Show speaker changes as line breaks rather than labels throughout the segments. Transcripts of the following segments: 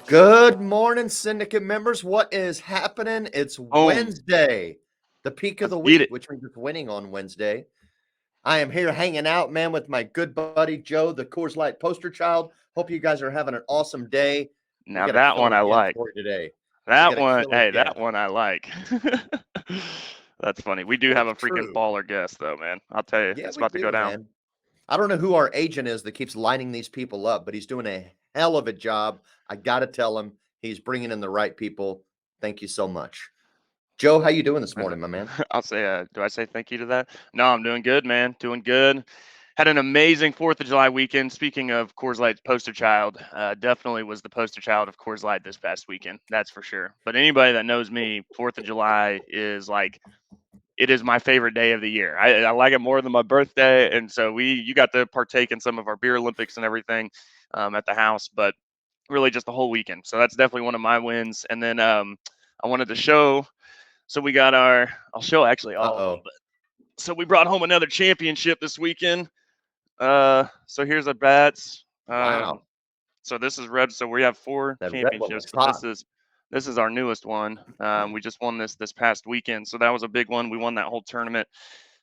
Good morning, Syndicate members. What is happening? It's
Home.
Wednesday, the peak of
Let's
the
get
week,
it.
which means it's winning on Wednesday. I am here hanging out, man, with my good buddy Joe, the Coors Light poster child. Hope you guys are having an awesome day. We
Now
got a
that one
killer
I
guest
like.
for you today. We
That
got a
one,
killer
hey, that
guest.
one I like. That's funny. We do
Well,
have a
it's
freaking
true.
baller guest, though, man. I'll tell you,
Yeah,
it's
we
about to go
do,
down.
man. I don't know who our agent is that keeps lining these people up, but he's doing a hell of a job. I got to tell him he's bringing in the right people. Thank you so much. Joe, how you doing this morning, my man?
I'll say, do I say thank you to that? No, I'm doing good, man. Doing good. Had an amazing 4th of July weekend. Speaking of Coors Light's poster child, definitely was the poster child of Coors Light this past weekend. That's for sure. But anybody that knows me, 4th of July is like it is my favorite day of the year. I like it more than my birthday, and so you got to partake in some of our beer Olympics and everything at the house, but really just the whole weekend. So that's definitely one of my wins. And then I wanted to show. So we got our. I'll show actually all of them,
Uh-oh.
but so we brought home another championship this weekend. So here's our bats.
Wow.
So this is red. So we have 4
That red one
championships,
looks
but
hot.
this is our newest one. We just won this past weekend, so that was a big one. We won that whole tournament,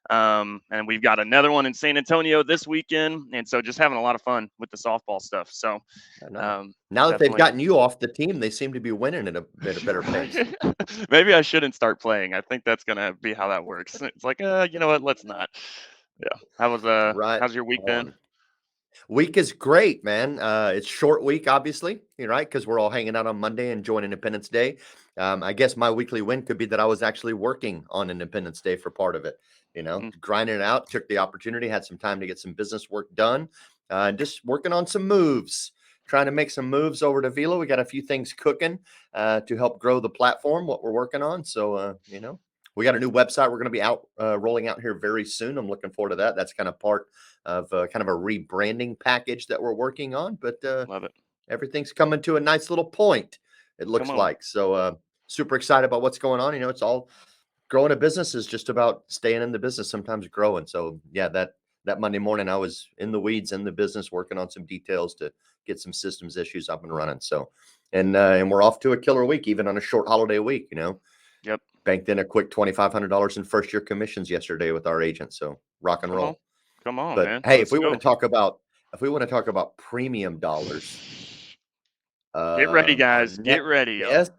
and we've got another one in San Antonio this weekend, and so just having a lot of fun with the softball stuff. So
I know.
um,
Now that they've
definitely.
gotten you off the team, they seem to be winning at a better pace.
Maybe I shouldn't start playing. I think that's gonna be how that works. It's like, you know what? Let's not. Yeah.
Right
How's your week been?
on. Week is great, man. It's short week, obviously, you're right, because we're all hanging out on Monday and enjoying Independence Day. I guess my weekly win could be that I was actually working on Independence Day for part of it.
Mm,
Grinding it out, took the opportunity, had some time to get some business work done, and just working on some moves, trying to make some moves over to Vila. We got a few things cooking to help grow the platform, what we're working on. So, we got a new website we're going to be out rolling out here very soon. I'm looking forward to that. That's kind of part of kind of a rebranding package that we're working on, but
love it.
everything's coming to a nice little point, it
Come
looks
on.
like. So, super excited about what's going on. It's all growing a business is just about staying in the business, sometimes growing. So, yeah, that Monday morning, I was in the weeds in the business, working on some details to get some systems issues up and running. So, and we're off to a killer week, even on a short holiday week.
Yep.
Banked in a quick $2,500 in first year commissions yesterday with our agent. So, rock and
Come on.
roll.
Come on,
But
man.
hey,
Let's go.
if we want to talk about premium dollars,
Get ready,
our
guys. Get
next
ready, y'all.
guest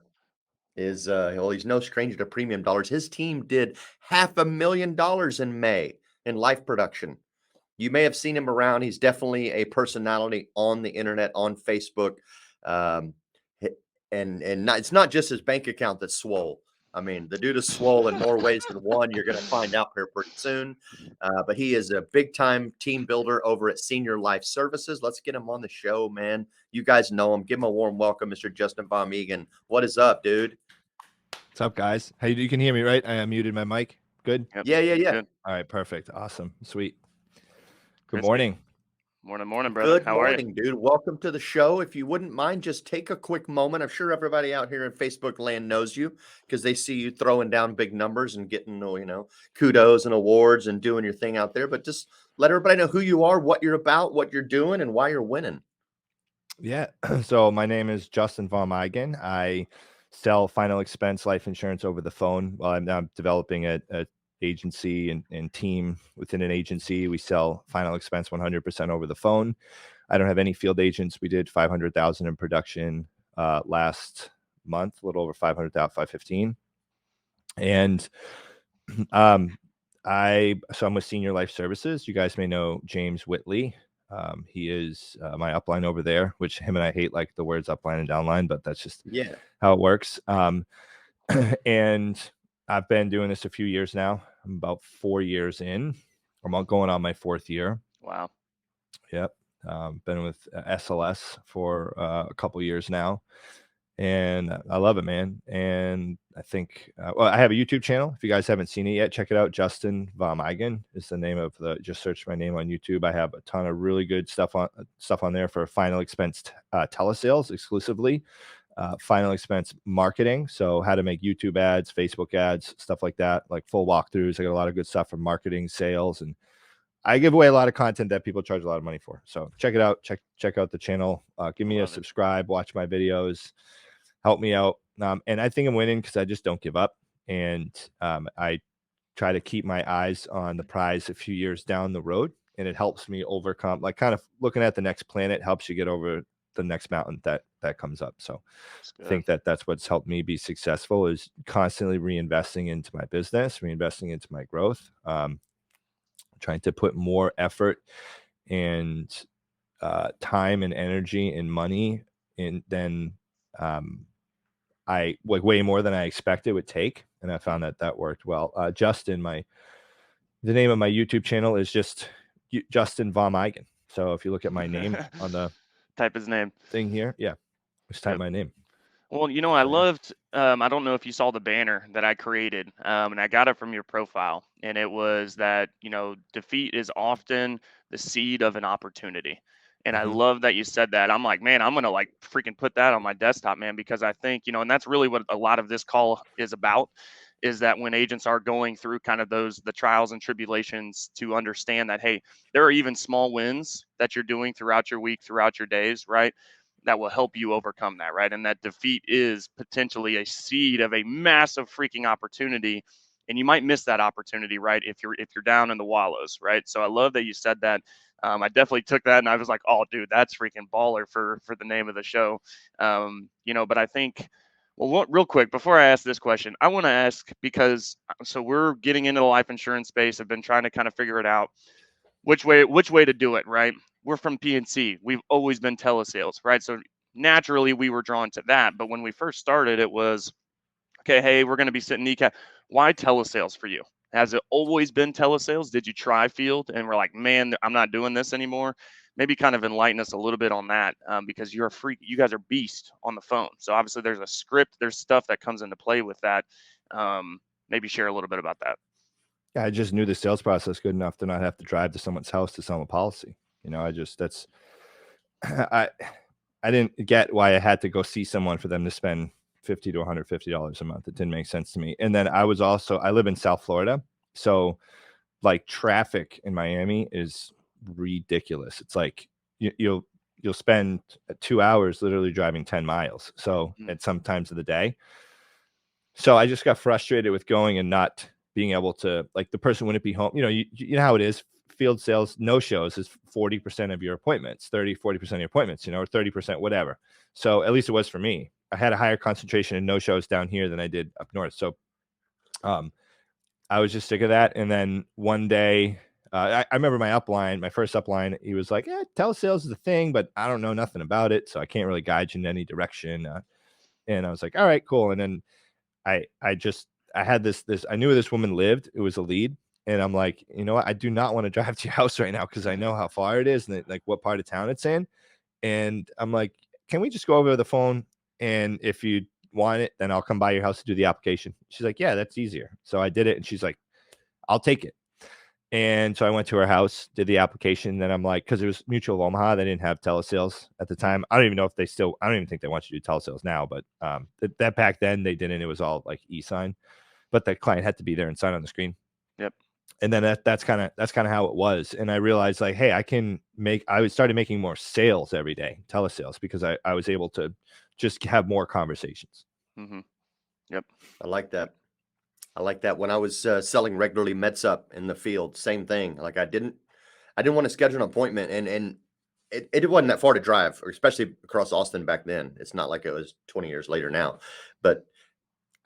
is well, he's no stranger to premium dollars. His team did $500,000 in May in live production. You may have seen him around. He's definitely a personality on the internet, on Facebook. Um, it's not just his bank account that's swole. I mean, the dude is swole in more ways than one. You're going to find out here pretty soon. But he is a big time team builder over at Senior Life Services. Let's get him on the show, man. You guys know him. Give him a warm welcome, Mr. Justin Vom Eigen. What is up, dude?
What's up, guys? Hey, you can hear me, right? I muted my mic. Good?
Yep.
Yeah.
Good.
All right, perfect. Awesome. Sweet. Good
Crispy.
morning.
Morning, brother.
Good
How are you?
morning, dude. Welcome to the show. If you wouldn't mind, just take a quick moment. I'm sure everybody out here in Facebook land knows you because they see you throwing down big numbers and getting, kudos and awards and doing your thing out there. But just let everybody know who you are, what you're about, what you're doing, and why you're winning.
Yeah. So my name is Justin Vom Eigen. I sell final expense life insurance over the phone. Well, I'm now developing a agency and team within an agency. We sell final expense 100% over the phone. I don't have any field agents. We did 500,000 in production last month, a little over 500,000, 515. And I'm with Senior Life Services. You guys may know James Whitley. He is my upline over there, which him and I hate like the words upline and downline, but that's just how it works. And I've been doing this a few years now. I'm about 4 years in. I'm going on my 4th year.
Wow.
Yep. Been with SLS for a couple years now. And I love it, man. And I think, I have a YouTube channel. If you guys haven't seen it yet, check it out. Justin Vom Eigen is the name of just search my name on YouTube. I have a ton of really good stuff on there for final expense telesales exclusively, final expense marketing. So how to make YouTube ads, Facebook ads, stuff like that, like full walkthroughs. I got a lot of good stuff for marketing, sales, and I give away a lot of content that people charge a lot of money for. So check it out. Check out the channel. Give me a subscribe. Watch my videos. Help me out. And I think I'm winning because I just don't give up. And I try to keep my eyes on the prize a few years down the road. And it helps me overcome, like kind of looking at the next planet helps you get over the next mountain that comes up. So I think that's what's helped me be successful, is constantly reinvesting into my business, reinvesting into my growth, trying to put more effort and time and energy and money in than I like way more than I expected it would take. And I found that worked well. Justin, the name of my YouTube channel is just Justin Vom Eigen. So if you look at my name on the
type his name
thing here, just type my name.
Well, I loved, I don't know if you saw the banner that I created, and I got it from your profile, and it was that, defeat is often the seed of an opportunity. And I love that you said that. I'm like, man, I'm going to like freaking put that on my desktop, man, because I think, and that's really what a lot of this call is about, is that when agents are going through kind of the trials and tribulations, to understand that, hey, there are even small wins that you're doing throughout your week, throughout your days, right? That will help you overcome that, right? And that defeat is potentially a seed of a massive freaking opportunity, and you might miss that opportunity, right? If you're down in the wallows, right? So I love that you said that. I definitely took that, and I was like, oh, dude, that's freaking baller for the name of the show. But I think, well, real quick before I ask this question, I want to ask, because so we're getting into the life insurance space. I've been trying to kind of figure it out, which way to do it, right? We're from PNC. We've always been telesales, right? So naturally we were drawn to that. But when we first started, it was, okay, hey, we're going to be sitting kneecap. Why telesales for you? Has it always been telesales? Did you try field and we're like, man, I'm not doing this anymore? Maybe kind of enlighten us a little bit on that, because you're a freak. You guys are beast on the phone. So obviously there's a script, there's stuff that comes into play with that. Maybe share a little bit about that.
Yeah, I just knew the sales process good enough to not have to drive to someone's house to sell a policy. I didn't get why I had to go see someone for them to spend $50 to $150 a month. It didn't make sense to me. And then I live in South Florida. So like traffic in Miami is ridiculous. It's like you'll spend 2 hours literally driving 10 miles. So at some times of the day. So I just got frustrated with going and not being able to, like, the person wouldn't be home. You know how it is. Field sales, no shows is 40% of your appointments, 30-40% of your appointments, or 30%, whatever. So at least it was for me. I had a higher concentration of no shows down here than I did up north. So I was just sick of that. And then one day, I remember my first upline, he was like, telesales is a thing, but I don't know nothing about it. So I can't really guide you in any direction. And I was like, all right, cool. And then I had this, I knew where this woman lived. It was a lead. And I'm like, you know what? I do not want to drive to your house right now, because I know how far it is and like what part of town it's in. And I'm like, can we just go over the phone? And if you want it, then I'll come by your house to do the application. She's like, yeah, that's easier. So I did it. And she's like, I'll take it. And so I went to her house, did the application. And then I'm like, because it was Mutual of Omaha, they didn't have telesales at the time. I don't even know if I don't even think they want you to do telesales now, but that back then they didn't. It was all like e-sign, but the client had to be there and sign on the screen.
Yep.
And then that's kind of how it was. And I realized, like, hey, I started making more sales every day, telesales, because I was able to just have more conversations.
Mm-hmm. Yep.
I like that. When I was selling regularly MedSup in the field, same thing. Like I didn't want to schedule an appointment, and it wasn't that far to drive, or especially across Austin back then. It's not like it was 20 years later now, but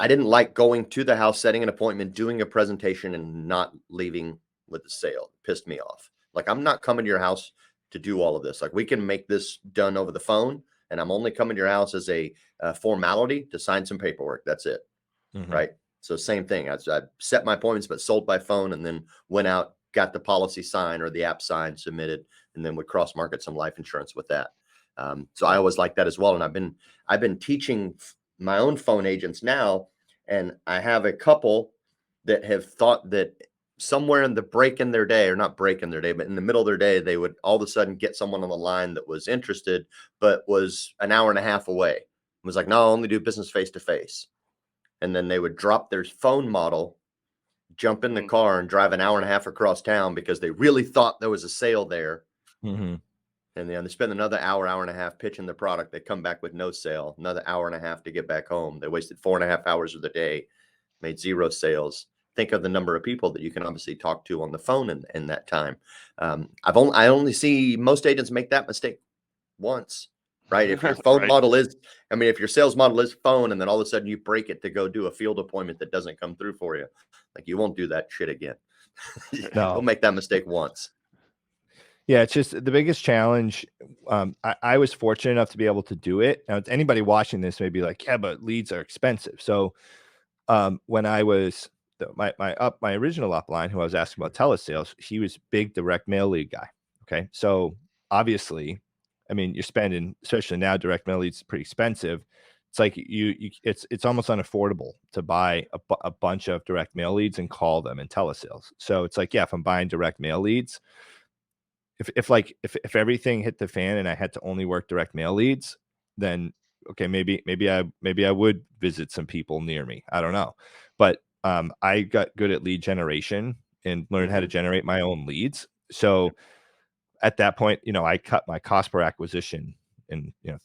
I didn't like going to the house, setting an appointment, doing a presentation, and not leaving with the sale. It pissed me off. Like, I'm not coming to your house to do all of this. Like, we can make this done over the phone, and I'm only coming to your house as a formality to sign some paperwork. That's it. Mm-hmm. Right. So same thing. I set my appointments, but sold by phone, and then went out, got the policy signed or the app signed, submitted, and then would cross market some life insurance with that. So I always like that as well. And I've been teaching my own phone agents now, and I have a couple that have thought that somewhere in the break in their day, or not break in their day, but in the middle of their day, they would all of a sudden get someone on the line that was interested, but was an hour and a half away. It was like, no, I'll only do business face to face. And then they would drop their phone model jump in the car and drive an hour and a half across town because they really thought there was a sale there.
Mm-hmm.
And then they spend another hour, hour and a half pitching the product. They come back with no sale, another hour and a half to get back home. They wasted 4.5 hours of the day, made 0 sales. Think of the number of people that you can obviously talk to on the phone in that time. I only see most agents make that mistake once, right? If your phone
Right.
model is, if your sales model is phone, and then all of a sudden you break it to go do a field appointment that doesn't come through for you, like you won't do that shit again.
No.
You'll make that mistake once.
Yeah, it's just the biggest challenge. I was fortunate enough to be able to do it. Now, anybody watching this may be like, yeah, but leads are expensive. So when I was my original upline, who I was asking about telesales, he was big direct mail lead guy. Okay. So obviously, you're spending, especially now, direct mail leads pretty expensive. It's like it's almost unaffordable to buy a bunch of direct mail leads and call them in telesales. So it's like, yeah, if I'm buying direct mail leads, if everything hit the fan and I had to only work direct mail leads, then okay, maybe I would visit some people near me. I don't know. But I got good at lead generation and learned how to generate my own leads. So at that point, I cut my cost per acquisition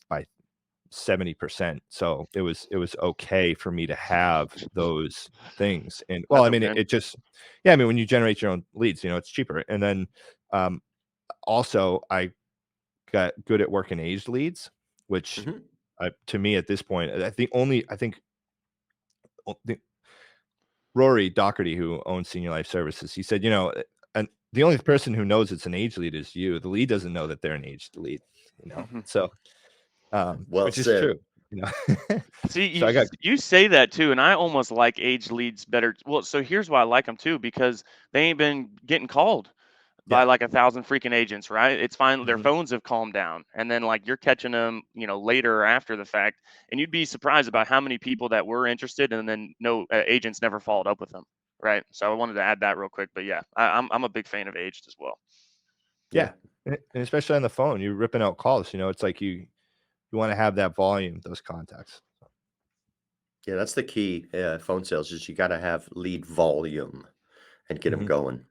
by 70%. So it was okay for me to have those things. And well, it just, yeah, when you generate your own leads, it's cheaper. And then also I got good at working aged leads, which to me at this point, I think Rory Doherty, who owns Senior Life Services, he said, and the only person who knows it's an age lead is you. The lead doesn't know that they're an aged lead, So,
well
which
said.
is true,
See,
So
you say that too, and I almost like age leads better. Well, so here's why I like them too, because they ain't been getting called by like 1,000 freaking agents, right? It's fine. Their phones have calmed down, and then like you're catching them, later or after the fact, and you'd be surprised about how many people that were interested, and then no agents never followed up with them, right? So I wanted to add that real quick, but yeah, I'm a big fan of aged as well.
Yeah, and especially on the phone, you're ripping out calls. It's like you want to have that volume, those contacts.
Yeah, that's the key. Phone sales is you got to have lead volume and get them going.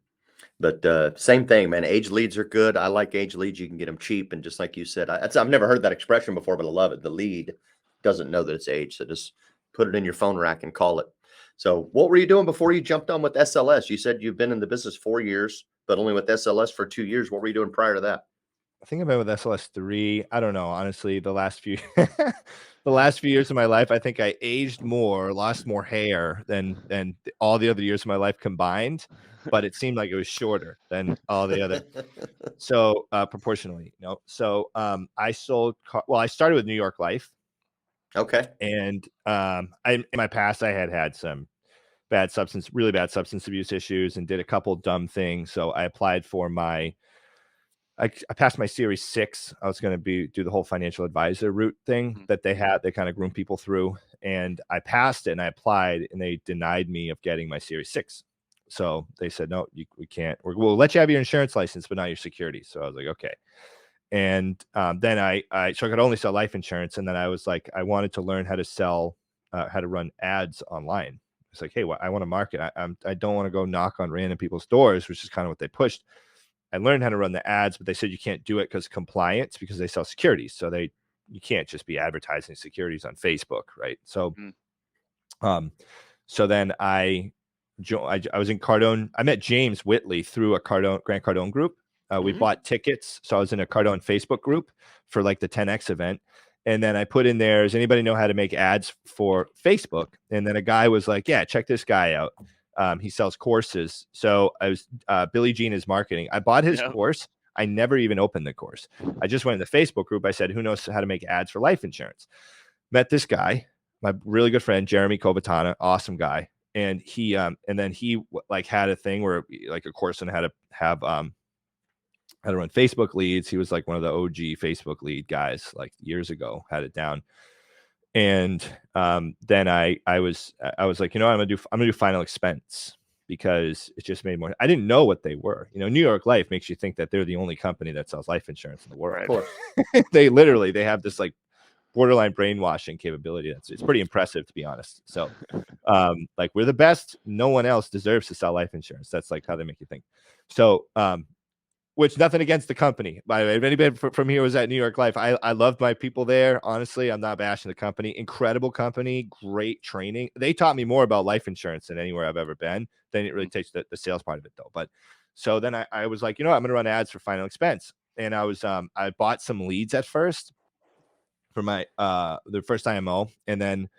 But same thing, man. Age leads are good. I like age leads. You can get them cheap. And just like you said, I've never heard that expression before, but I love it. The lead doesn't know that it's age. So just put it in your phone rack and call it. So what were you doing before you jumped on with SLS? You said you've been in the business 4 years, but only with SLS for 2 years. What were you doing prior to that?
I think I've been with SLS 3. I don't know, honestly, the last few years of my life, I think I aged more, lost more hair than all the other years of my life combined, but it seemed like it was shorter than all the other. So proportionally, So I started with New York Life.
Okay.
And in my past, I had some really bad substance abuse issues and did a couple dumb things. So I applied for I passed my Series 6. I was going to do the whole financial advisor route thing that they had. They kind of groom people through, and I passed it and I applied, and they denied me of getting my Series 6. So they said, no, we can't. We'll let you have your insurance license, but not your security. So I was like, okay. And then so I could only sell life insurance. And then I was like, I wanted to learn how to run ads online. It's like, hey, I want to market. I don't want to go knock on random people's doors, which is kind of what they pushed. I learned how to run the ads, but they said you can't do it because compliance, because they sell securities. So you can't just be advertising securities on Facebook, right? So, so then I was in Cardone. I met James Whitley through a Grant Cardone group. We bought tickets. So I was in a Cardone Facebook group for like the 10X event. And then I put in there, does anybody know how to make ads for Facebook? And then a guy was like, yeah, check this guy out. He sells courses. So I was Billy Jean is marketing. I bought his course. I never even opened the course. I just went in the Facebook group. I said, who knows how to make ads for life insurance? Met this guy, my really good friend, Jeremy Kovatana, awesome guy. And he like had a thing where like a course on how to run Facebook leads. He was like one of the OG Facebook lead guys, like years ago, had it down. And then I was like, I'm gonna do final expense, because it just made more. I didn't know what they were. New York Life makes you think that they're the only company that sells life insurance in the world.
Of course.
They have this like borderline brainwashing capability. It's pretty impressive, to be honest. So like, we're the best. No one else deserves to sell life insurance. That's like how they make you think. So which, nothing against the company, by the way. If anybody from here was at New York Life, I loved my people there. Honestly, I'm not bashing the company. Incredible company, great training. They taught me more about life insurance than anywhere I've ever been. They didn't really teach the sales part of it, though. But so then I was like, you know what? I'm going to run ads for Final Expense. And I was I bought some leads at first for my the first IMO. And then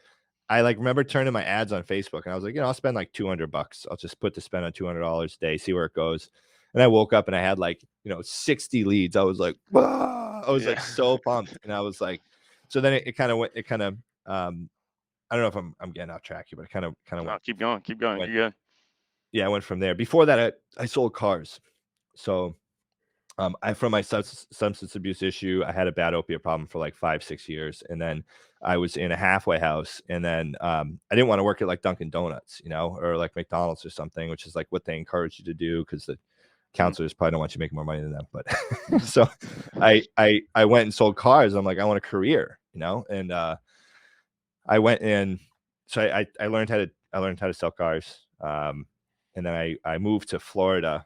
I like remember turning my ads on Facebook, and I was like, you know, I'll spend like $200. I'll just put the spend on $200 a day, see where it goes. And I woke up and I had like, 60 leads. I was like, "Whoa!" I was like so pumped. And I was like, so then it kind of went, I don't know if I'm getting off track here, but it kind of went.
Keep going.
Went,
You're good.
Yeah, I went from there. Before that, I sold cars. So from my substance abuse issue, I had a bad opiate problem for like 5-6 years. And then I was in a halfway house. And then I didn't want to work at like Dunkin' Donuts, or like McDonald's or something, which is like what they encourage you to do, because the counselors probably don't want you to make more money than them. But so I went and sold cars. I'm like, I want a career, and I went in. So I learned how to sell cars. And then I moved to Florida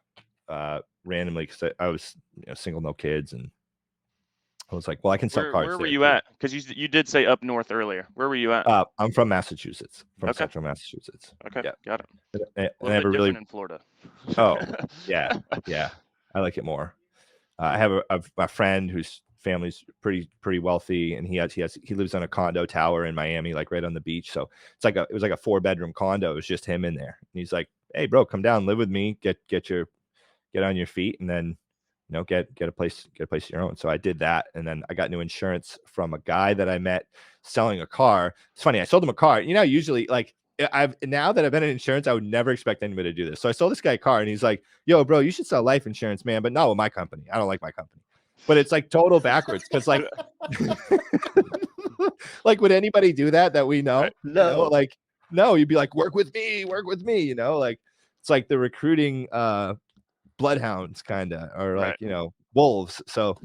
randomly, because I was single, no kids, and I was like, well, I can sell cars.
Where were you at? Because you did say up north earlier. Where were you at?
I'm from Massachusetts, Central Massachusetts.
Okay,
yeah.
Got it.
And
A little bit different in Florida.
Oh, yeah, I like it more. I have a friend whose family's pretty wealthy, and he lives on a condo tower in Miami, like right on the beach. So it was like a 4-bedroom condo. It was just him in there, and he's like, hey, bro, come down, live with me, get on your feet, and then get a place of your own. So I did that, and then I got new insurance from a guy that I met selling a car. It's funny, I sold him a car. Usually, like, now that I've been in insurance, I would never expect anybody to do this. So I sold this guy a car, and he's like, yo, bro, you should sell life insurance, man, but not with my company. I don't like my company. But it's like total backwards, because like like, would anybody do that we know?
No.
Like, no, you'd be like, work with me, like, it's like the recruiting bloodhounds kind of, or like, wolves. So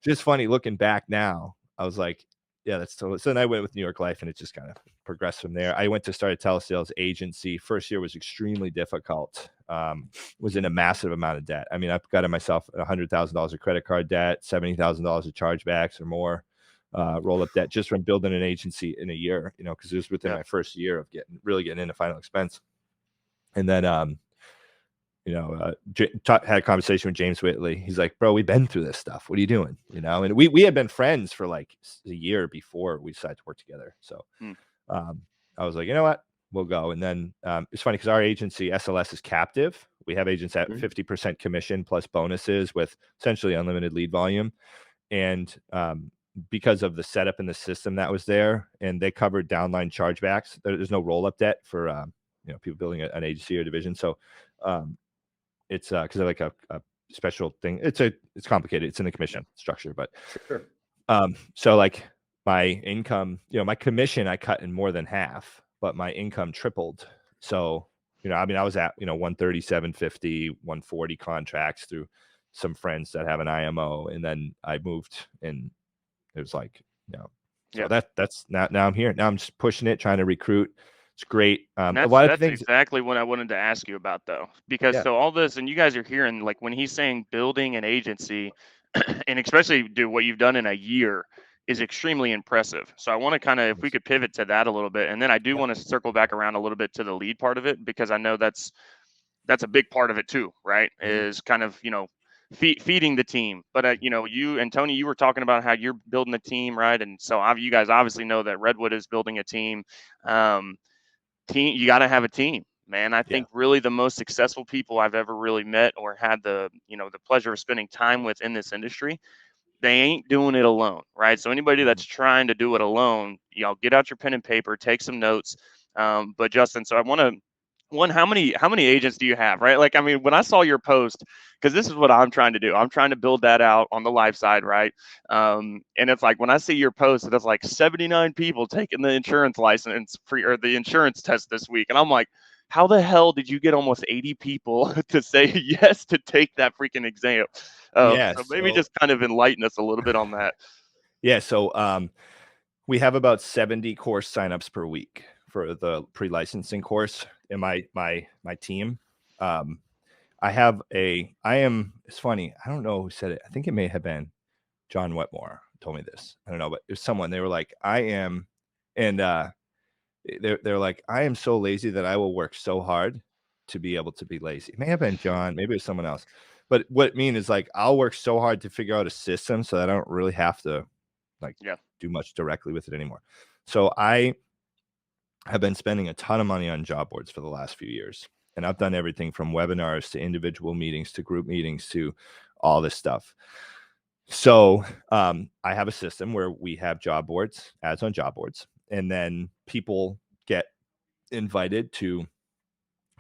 just funny looking back now. I was like, yeah, that's totally. So then I went with New York Life, and it just kind of progressed from there. I went to start a telesales agency. First year was extremely difficult. Was in a massive amount of debt. I mean, I've gotten myself $100,000 of credit card debt, $70,000 of chargebacks or more, roll up debt just from building an agency in a year, because it was within my first year of getting into Final Expense. And then, had a conversation with James Whitley. He's like, bro, we've been through this stuff. What are you doing? And we had been friends for like a year before we decided to work together. So I was like, you know what? We'll go. And then it's funny, because our agency, SLS, is captive. We have agents at 50% commission plus bonuses with essentially unlimited lead volume. And because of the setup and the system that was there, and they covered downline chargebacks, there's no roll-up debt for people building an agency or division. So it's because they're like a special thing. It's complicated. It's in the commission structure, but
sure.
So like my income, my commission I cut in more than half, but my income tripled. So I was at 130, 750, 140 contracts through some friends that have an IMO, and then I moved, and it was like so that's now I'm here. Now I'm just pushing it, trying to recruit. It's great.
That's exactly what I wanted to ask you about, though, because so all this, and you guys are hearing, like, when he's saying building an agency, and especially do what you've done in a year, is extremely impressive. So I want to kind of, if we could pivot to that a little bit, and then I do want to circle back around a little bit to the lead part of it, because I know that's a big part of it too, right? Is kind of feeding the team. But you and Tony, you were talking about how you're building a team, right? And so you guys obviously know that Redwood is building a team. You got to have a team, man. I think really the most successful people I've ever really met or had the pleasure of spending time with in this industry, they ain't doing it alone, right? So anybody that's trying to do it alone, get out your pen and paper, take some notes. But Justin, so I want to, how many agents do you have, right? Like, I mean, when I saw your post, because this is what I'm trying to do. I'm trying to build that out on the live side, right? And it's like, when I see your post, it's like 79 people taking the insurance license or the insurance test this week. And I'm like, how the hell did you get almost 80 people to say yes to take that freaking exam? So maybe just kind of enlighten us a little bit on that.
Yeah. So we have about 70 course signups per week for the pre-licensing course in my team. It's funny. I don't know who said it. I think it may have been John Wetmore told me this. I don't know, but there's someone, they were like, they're like, I am so lazy that I will work so hard to be able to be lazy. It may have been John, maybe it was someone else. But what it means is like, I'll work so hard to figure out a system so that I don't really have to do much directly with it anymore. So I have been spending a ton of money on job boards for the last few years. And I've done everything from webinars to individual meetings to group meetings to all this stuff. So I have a system where we have job boards, ads on job boards, and then people get invited to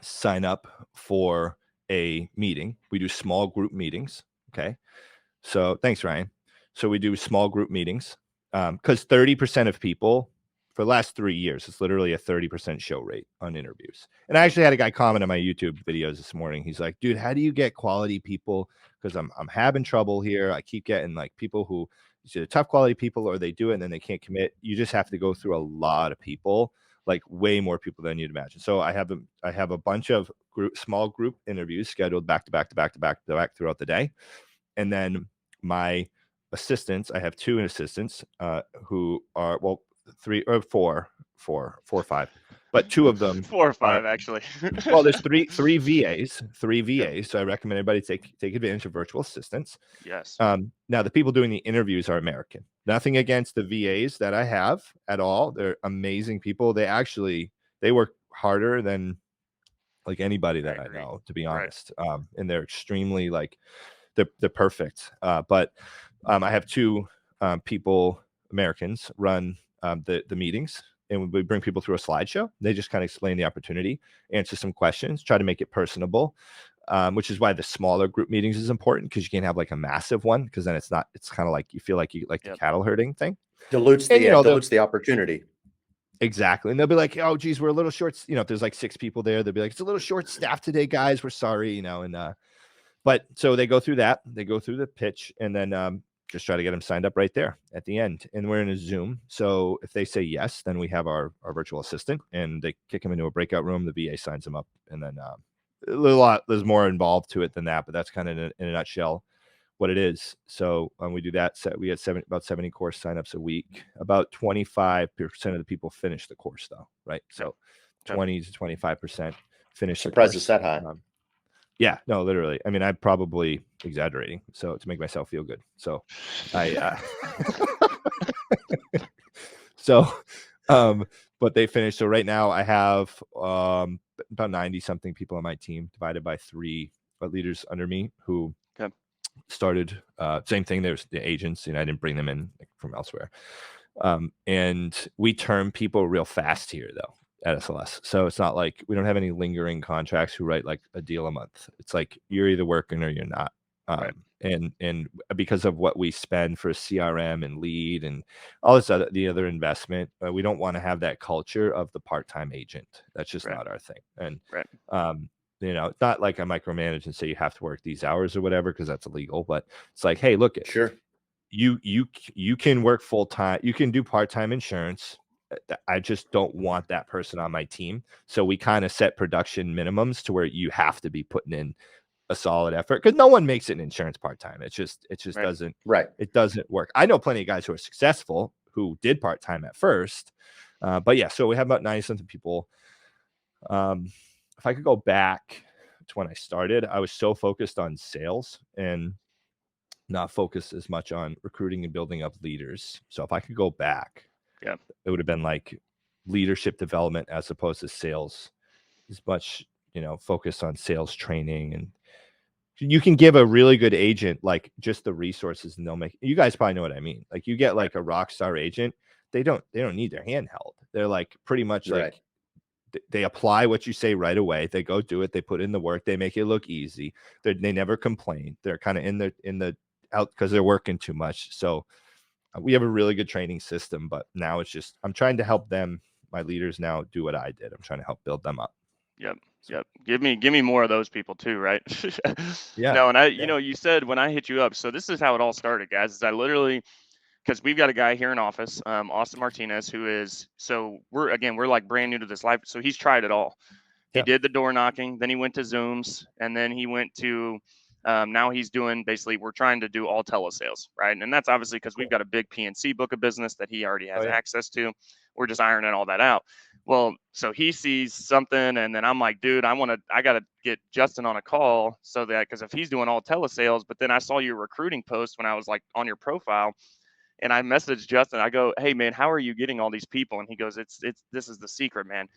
sign up for a meeting. We do small group meetings. Okay. So thanks, Ryan. So we do small group meetings because 30% of people for the last 3 years, it's literally a 30% show rate on interviews. And I actually had a guy comment on my YouTube videos this morning. He's like, dude, how do you get quality people? Because I'm having trouble here. I keep getting like people who either tough quality people or they do it and then they can't commit. You just have to go through a lot of people, like way more people than you'd imagine. So I have a bunch of small group interviews scheduled back to back throughout the day. And then my assistants, I have 2 assistants who are, well, 3 or 4 or 5, but 2 of them
4 or 5 actually.
well, there's three VAs. So I recommend everybody take advantage of virtual assistants.
Yes.
Now the people doing the interviews are American. Nothing against the VAs that I have at all. They're amazing people. They work harder than like anybody that I know, to be honest. And they're extremely like they're perfect. But I have 2 people, Americans, run the meetings, and we bring people through a slideshow. They just kind of explain the opportunity, answer some questions, try to make it personable, which is why the smaller group meetings is important, because you can't have like a massive one, because then it's kind of like you feel like the cattle herding thing.
Dilutes the opportunity.
Exactly. And they'll be like, oh, geez, we're a little short. If there's like 6 people there, they'll be like, it's a little short staffed today, guys. We're sorry, but so they go through that, they go through the pitch, and then just try to get them signed up right there at the end. And we're in a Zoom. So if they say yes, then we have our virtual assistant, and they kick them into a breakout room. The VA signs them up. And then there's more involved to it than that, but that's kind of in a nutshell what it is. So we do that. We had about 70 course signups a week. About 25% of the people finish the course though, right? So 20 to 25% finish.
Surprised it's that high.
Yeah, no, literally. I mean, I'm probably exaggerating, so to make myself feel good. So but they finished. So right now I have about 90 something people on my team, divided by 3 leaders under me who started same thing. There's the agents, and I didn't bring them in from elsewhere. And we turn people real fast here though at SLS. So it's not like we don't have any lingering contracts who write like a deal a month. It's like you're either working or you're not. And because of what we spend for CRM and lead and all this the other investment, we don't want to have that culture of the part-time agent. That's just not our thing. And it's not like I micromanage and say you have to work these hours or whatever, because that's illegal. But it's like, hey, look, you can work full-time, you can do part-time insurance. I just don't want that person on my team. So we kind of set production minimums to where you have to be putting in a solid effort, because no one makes it in insurance part-time. It just doesn't, it doesn't work. I know plenty of guys who are successful who did part-time at first. But yeah, so we have about 90 something people. If I could go back to when I started, I was so focused on sales and not focused as much on recruiting and building up leaders. So if I could go back, it would have been like leadership development as opposed to sales, as much, focused on sales training. And you can give a really good agent like just the resources, and they'll make, you guys probably know what I mean. Like you get like a rock star agent, they don't need their hand held. They're like pretty much like they apply what you say right away. They go do it. They put in the work. They make it look easy. They never complain. They're kind of in the out because they're working too much. So we have a really good training system, but now it's just, I'm trying to help them, my leaders now, do what I did. I'm trying to help build them up.
Yep. Give me more of those people too, right?
Yeah.
No, and you said when I hit you up, so this is how it all started, guys, is I literally because we've got a guy here in office, Austin Martinez, who is, so we're like brand new to this life. So he's tried it all. He
Yeah.
did the door knocking, then he went to Zooms, and then he went to, now he's doing, basically, we're trying to do all telesales, right? And that's obviously because we've got a big PNC book of business that he already has access to. We're just ironing all that out. Well, so he sees something, and then I'm like, dude, I got to get Justin on a call so that, because if he's doing all telesales, but then I saw your recruiting post when I was like on your profile, and I messaged Justin. I go, hey man, how are you getting all these people? And he goes, it's this is the secret, man.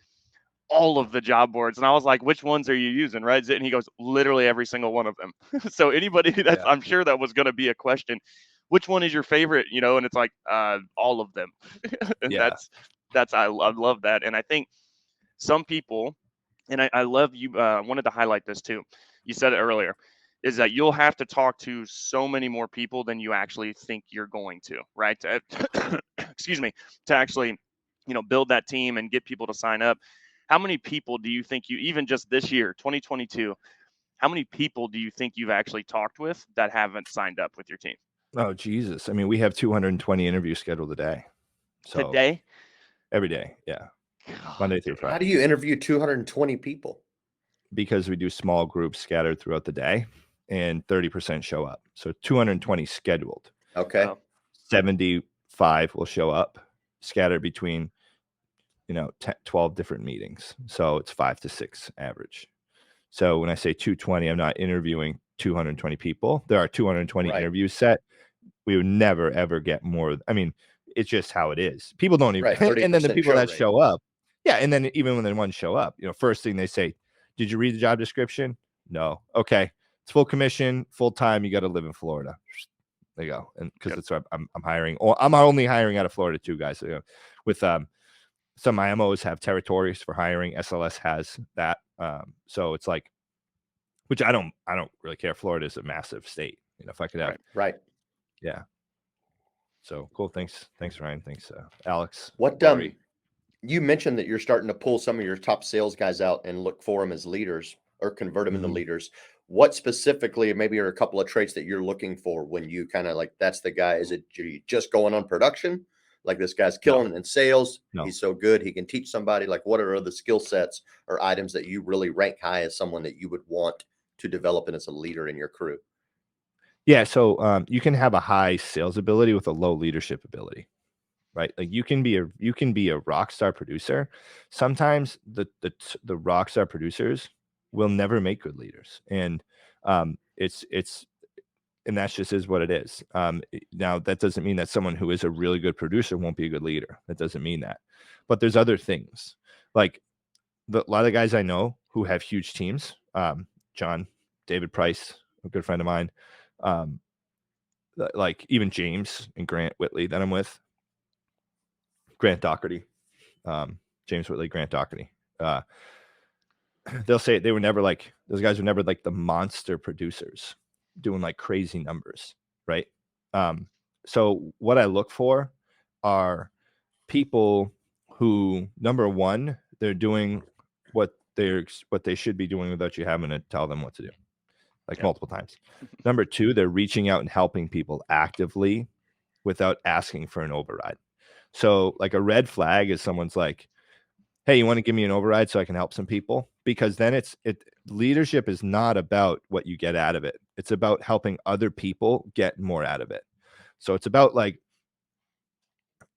All of the job boards. And I was like, which ones are you using? Right. And he goes, literally every single one of them. So anybody that's, I'm sure that was going to be a question. Which one is your favorite? You know, and it's like, all of them. And I love that. And I think some people, and I love you, wanted to highlight this too. You said it earlier, is that you'll have to talk to so many more people than you actually think you're going to, right? Excuse me, to actually, build that team and get people to sign up. How many people do you think even just this year, 2022, how many people do you think you've actually talked with that haven't signed up with your team?
Oh, Jesus. I mean, we have 220 interviews scheduled a day. So
today?
Every day. Yeah. Monday through Friday.
How do you interview 220 people?
Because we do small groups scattered throughout the day and 30% show up. So 220 scheduled.
Okay.
75 will show up scattered between 12 different meetings. So it's 5 to 6 average. So when I say 220, I'm not interviewing 220 people. There are 220 interviews set. We would never, ever get more. I mean, it's just how it is. People don't even, and then the people that show up. Yeah. And then even when the ones show up, first thing they say, did you read the job description? No. Okay. It's full commission, full time. You got to live in Florida. There you go. And because that's what I'm hiring. Or I'm only hiring out of Florida too, guys. With some IMOs have territories for hiring. SLS has that. So it's like, which I don't really care. Florida is a massive state. If I could have.
Right.
Yeah. So cool. Thanks, Ryan. Thanks, Alex.
What you mentioned that you're starting to pull some of your top sales guys out and look for them as leaders or convert them into leaders. What specifically, maybe are a couple of traits that you're looking for when you kind of like, that's the guy? Is it just going on production? Like this guy's killing in sales. No. He's so good. He can teach somebody. Like what are the skill sets or items that you really rank high as someone that you would want to develop in as a leader in your crew?
Yeah. So you can have a high sales ability with a low leadership ability, right? Like you can be a rock star producer. Sometimes the rock star producers will never make good leaders. And and that's just is what it is. Now that doesn't mean that someone who is a really good producer won't be a good leader. That doesn't mean that, but there's other things like a lot of the guys I know who have huge teams, John, David Price, a good friend of mine, like even James and Grant Whitley that I'm with, Grant Doherty, James Whitley, Grant Doherty. They'll say they were never like, those guys were never like the monster producers doing like crazy numbers, right? So what I look for are people who, number one, they're doing what they should be doing without you having to tell them what to do, like multiple times. Number two, they're reaching out and helping people actively without asking for an override. So like a red flag is someone's like, hey, you want to give me an override so I can help some people? Because then leadership is not about what you get out of it. It's about helping other people get more out of it. So it's about like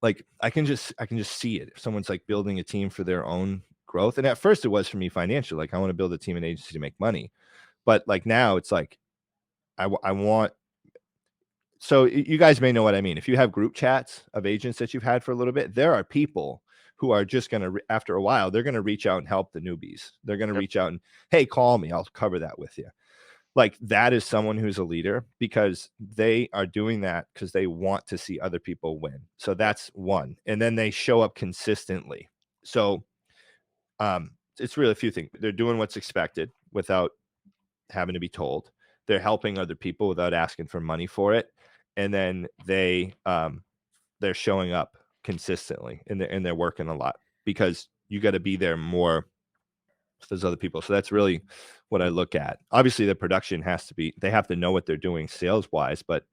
I can just see it. If someone's like building a team for their own growth. And at first it was for me financial. Like I want to build a team and agency to make money. But like now it's like, I want, so you guys may know what I mean. If you have group chats of agents that you've had for a little bit, there are people who are just going to, after a while, they're going to reach out and help the newbies. They're going to reach out and, hey, call me. I'll cover that with you. Like that is someone who's a leader because they are doing that because they want to see other people win. So that's one. And then they show up consistently. So it's really a few things. They're doing what's expected without having to be told. They're helping other people without asking for money for it. And then they're showing up consistently and they're working a lot because you got to be there more with those other people. So that's really what I look at. Obviously the production they have to know what they're doing sales wise, but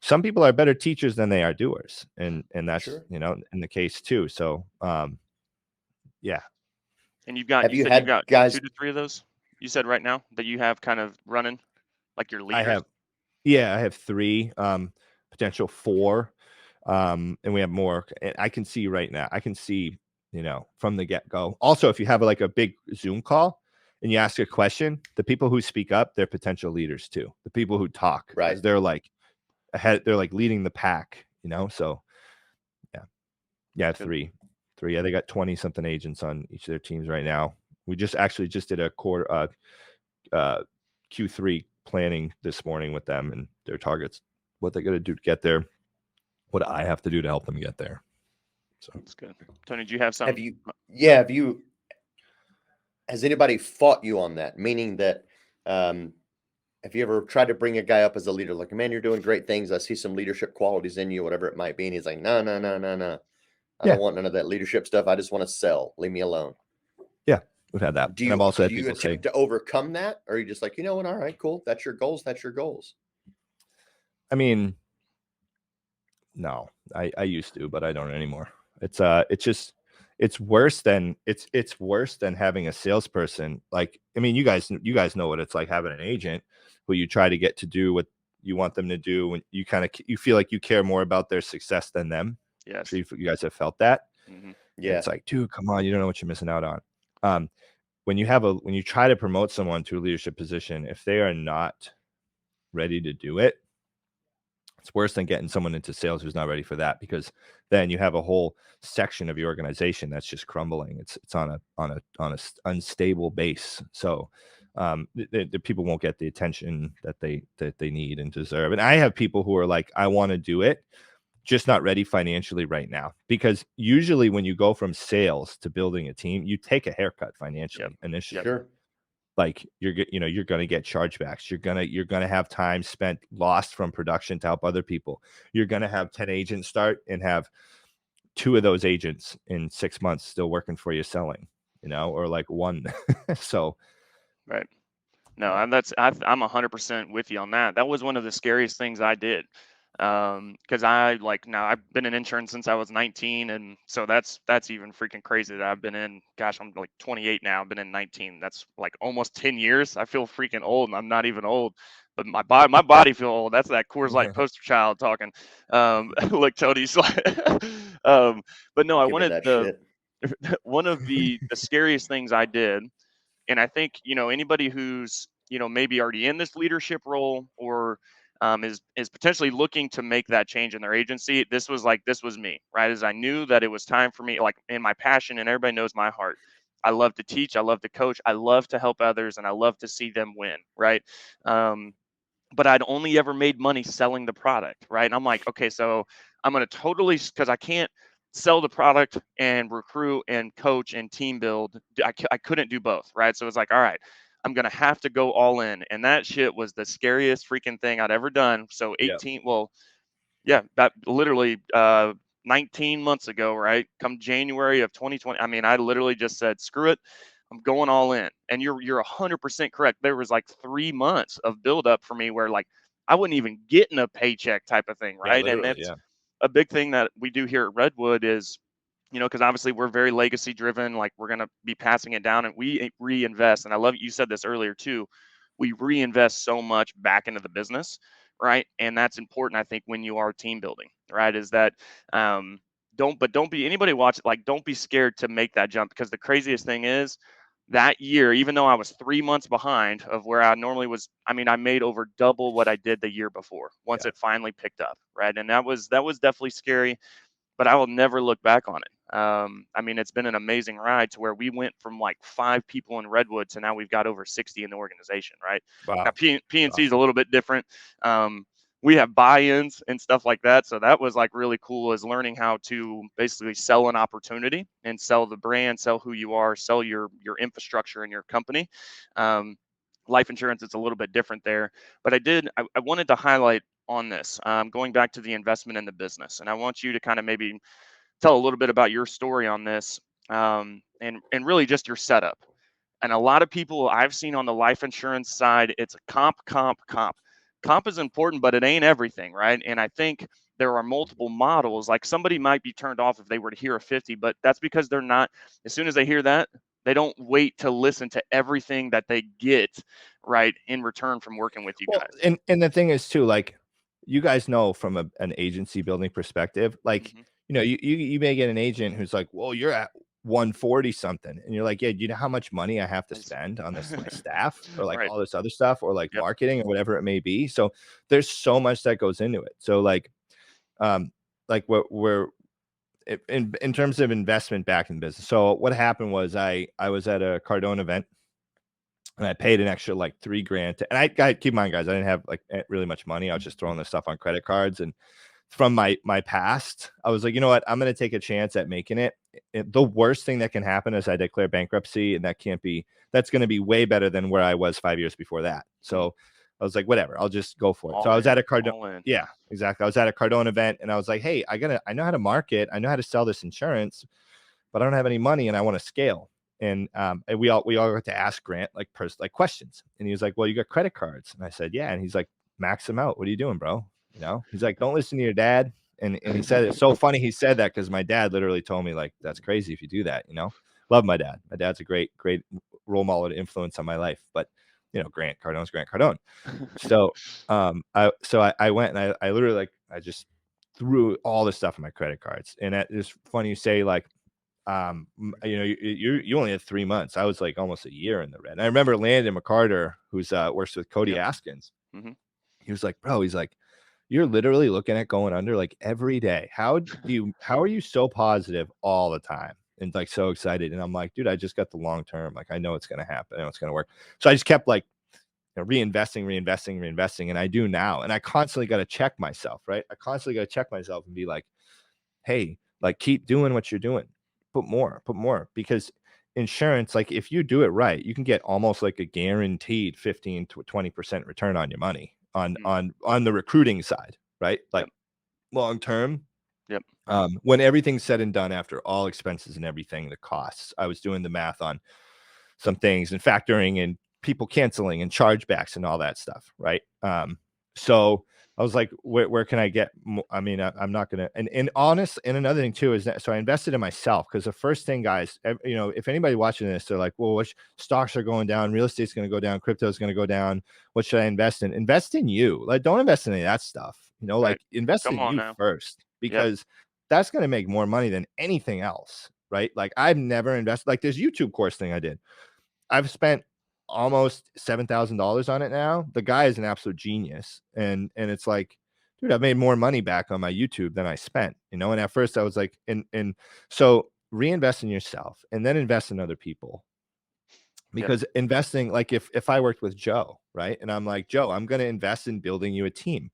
some people are better teachers than they are doers, and that's
Sure.
you know, in the case too. So yeah.
And you
Have you
said you've
had
got
guys?
2 to 3 of those? You said right now that you have kind of running, like your
I
leaders?
have 3, potential 4, and we have more. And I can see right now. I can see, you know, from the get go. Also, if you have like a big Zoom call and you ask a question, the people who speak up, they're potential leaders too. The people who talk,
Right.
because they're like ahead, they're like leading the pack, you know. So yeah,
Good.
3. Yeah, they got 20 something agents on each of their teams right now. We just did a quarter Q3 planning this morning with them and their targets, what they're going to do to get there, what I have to do to help them get there. So
That's good. Tony, do you have something?
Have you? Has anybody fought you on that? Meaning that, have you ever tried to bring a guy up as a leader? Like, man, you're doing great things. I see some leadership qualities in you, whatever it might be. And he's like, no. I
Yeah.
don't want none of that leadership stuff. I just want to sell. Leave me alone.
Yeah, we've had that.
Do
And
you
I've also had
do you
people say,
attempt to overcome that, or are you just like, you know what? All right, cool. That's your goals. That's your goals.
I mean, no, I used to, but I don't anymore. It's just it's worse than having a salesperson. Like, I mean, you guys know what it's like having an agent who you try to get to do what you want them to do, when you you feel like you care more about their success than them. I'm
Yes.
sure you guys have felt that.
Mm-hmm.
Yeah.
It's like, dude, come on, you don't know what you're missing out on. When you try to promote someone to a leadership position, if they are not ready to do it, it's worse than getting someone into sales who's not ready for that, because then you have a whole section of your organization that's just crumbling. It's on a unstable base. So the people won't get the attention that they need and deserve. And I have people who are like, I want to do it, just not ready financially right now. Because usually when you go from sales to building a team, you take a haircut financially initially.
Sure.
Like you're going to get chargebacks. You're going to have time spent lost from production to help other people. You're going to have 10 agents start and have 2 of those agents in 6 months still working for you selling, you know, or like 1. So
Right. No, I'm 100% with you on that. That was one of the scariest things I did. Because now I've been in insurance since I was 19, and so that's even freaking crazy that I've been in. Gosh, I'm like 28 now. I've been in 19. That's like almost 10 years. I feel freaking old, and I'm not even old, but my body feel old. That's that Coors Light poster child talking. Like Tony's like, but no, I
Give me
wanted
that shit.
one of the scariest things I did, and I think, anybody who's, maybe already in this leadership role, or is potentially looking to make that change in their agency. This was me, right? As I knew that it was time for me, like in my passion, and everybody knows my heart. I love to teach, I love to coach, I love to help others, and I love to see them win, right? Um, but I'd only ever made money selling the product, right? And I'm like, okay, so I'm going to totally, because I can't sell the product and recruit and coach and team build. I couldn't do both, right? So it's like, all right, I'm going to have to go all in. And that shit was the scariest freaking thing I'd ever done. So
yeah,
that literally 19 months ago, right? Come January of 2020. I mean, I literally just said, screw it. I'm going all in. And you're 100% correct. There was like 3 months of buildup for me where like I wasn't even getting a paycheck type of thing, right? And
literally,
that's a big thing that we do here at Redwood is, because obviously we're very legacy driven. Like we're going to be passing it down, and we reinvest. And I love you said this earlier too. We reinvest so much back into the business, right? And that's important, I think, when you are team building, right? Is that don't be anybody watch it, like don't be scared to make that jump, because the craziest thing is that year, even though I was 3 months behind of where I normally was, I mean, I made over double what I did the year before once it finally picked up, right? And that was definitely scary, but I will never look back on it. I mean, it's been an amazing ride to where we went from like 5 people in Redwood to now we've got over 60 in the organization, right?
wow.
Now, PNC is a little bit different. We have buy-ins and stuff like that. So that was like really cool, is learning how to basically sell an opportunity and sell the brand, sell who you are, sell your infrastructure and your company. Life insurance, it's a little bit different there. But I wanted to highlight on this, going back to the investment in the business. And I want you to kind of maybe tell a little bit about your story on this, and really just your setup. And a lot of people I've seen on the life insurance side, it's a comp. comp is important, but it ain't everything, right? And I think there are multiple models. Like somebody might be turned off if they were to hear a 50, but that's because they're not, as soon as they hear that, they don't wait to listen to everything that they get, right, in return from working with you
Well,
guys.
and the thing is too, like, you guys know from an agency building perspective, like,
Mhm.
you may get an agent who's like, well, you're at 140 something. And you're like, yeah, do you know how much money I have to
Nice.
spend on this, my staff, or like
Right.
all this other stuff, or like
Yep.
marketing or whatever it may be? So there's so much that goes into it. So um, what we're in terms of investment back in business. So what happened was I was at a Cardone event and I paid an extra like $3,000 and I keep in mind, guys, I didn't have like really much money. I was just throwing this stuff on credit cards. And from my past, I was like, you know what? I'm going to take a chance at making it. The worst thing that can happen is I declare bankruptcy, and that's going to be way better than where I was 5 years before that. So I was like, whatever, I'll just go for it. So I was at a Cardone.
All in.
Yeah, exactly. I was at a Cardone event and I was like, hey, I know how to market. I know how to sell this insurance, but I don't have any money and I want to scale. And we all got to ask Grant like questions. And he was like, well, you got credit cards. And I said, yeah. And he's like, max them out. What are you doing, bro? He's like, don't listen to your dad. And he said, it's so funny he said that because my dad literally told me, like, that's crazy if you do that. Love my dad. My dad's a great role model and influence on my life. But Grant Cardone's Grant Cardone. So I went and I literally, like, I just threw all this stuff in my credit cards. And it's funny you say, like, you only had 3 months. I was like almost a year in the red. And I remember Landon McCarter, who's works with Cody Askins.
Mhm.
He was like, bro, he's like, you're literally looking at going under like every day. How are you so positive all the time and like so excited? And I'm like, dude, I just got the long term. Like, I know it's gonna happen. I know it's gonna work. So I just kept like reinvesting, and I do now. And I constantly got to check myself, right? I constantly got to check myself and be like, hey, like, keep doing what you're doing. Put more, because insurance, like, if you do it right, you can get almost like a guaranteed 15 to 20% return on your money on the recruiting side, right? Like,
Yep.
long term.
Yep.
When everything's said and done, after all expenses and everything, the costs, I was doing the math on some things and factoring in people canceling and chargebacks and all that stuff, right? So I was like, where can I get more? I mean, I'm not gonna. And honest, and another thing too is that, so I invested in myself, because the first thing, guys, if anybody watching this, they're like, well, which stocks are going down, real estate's going to go down, crypto is going to go down, what should I invest in? Invest in you. Like, don't invest in any of that stuff.
Right.
Like, invest
Come
in
on
you
now.
first, because that's going to make more money than anything else, right? Like, I've never invested, like, this YouTube course thing I did, I've spent almost $7,000 on it now. The guy is an absolute genius. And it's like, dude, I've made more money back on my YouTube than I spent, And at first I was like, and so reinvest in yourself and then invest in other people. Because investing, like, if I worked with Joe, right? And I'm like, Joe, I'm going to invest in building you a team.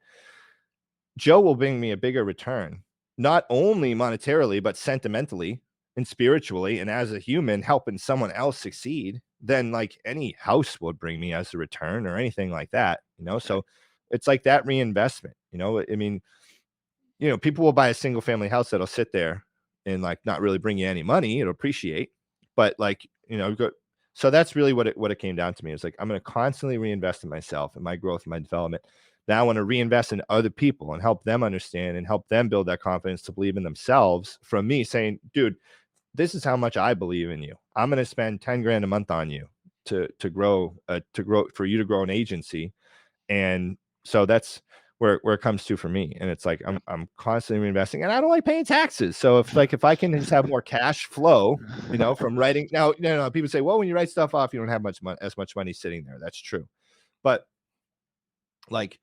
Joe will bring me a bigger return, not only monetarily, but sentimentally and spiritually, and as a human helping someone else succeed, than like any house would bring me as a return or anything like that. So it's like that reinvestment. I mean, people will buy a single family house that'll sit there and like not really bring you any money. It'll appreciate, but like, so that's really what it came down to me. It's like, I'm going to constantly reinvest in myself and my growth and my development. Now I want to reinvest in other people and help them understand and help them build that confidence to believe in themselves, from me saying, dude, this is how much I believe in you. I'm going to spend 10 grand a month on you to grow, for you to grow an agency. And so that's where it comes to for me. And it's like, I'm constantly reinvesting, and I don't like paying taxes. So if I can just have more cash flow, from writing. Now, people say, well, when you write stuff off, you don't have as much money sitting there. That's true. But like,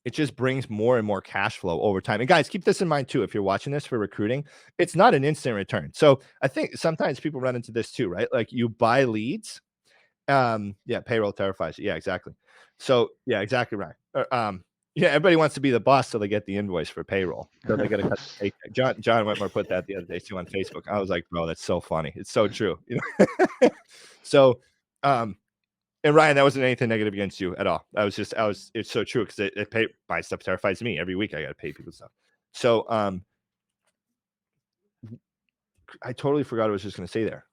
it just brings more and more cash flow over time. And guys, keep this in mind too. If you're watching this for recruiting, it's not an instant return. So I think sometimes people run into this too, right? Like, you buy leads. Payroll terrifies you. Yeah, exactly. So yeah, exactly right. Everybody wants to be the boss, so they get the invoice for payroll. So they got to cut the paycheck. John Whitmore put that the other day too on Facebook. I was like, bro, that's so funny. It's so true. So, and Ryan, that wasn't anything negative against you at all. It's so true, because buy stuff terrifies me. Every week I got to pay people stuff. So, I totally forgot what I was just going to say there.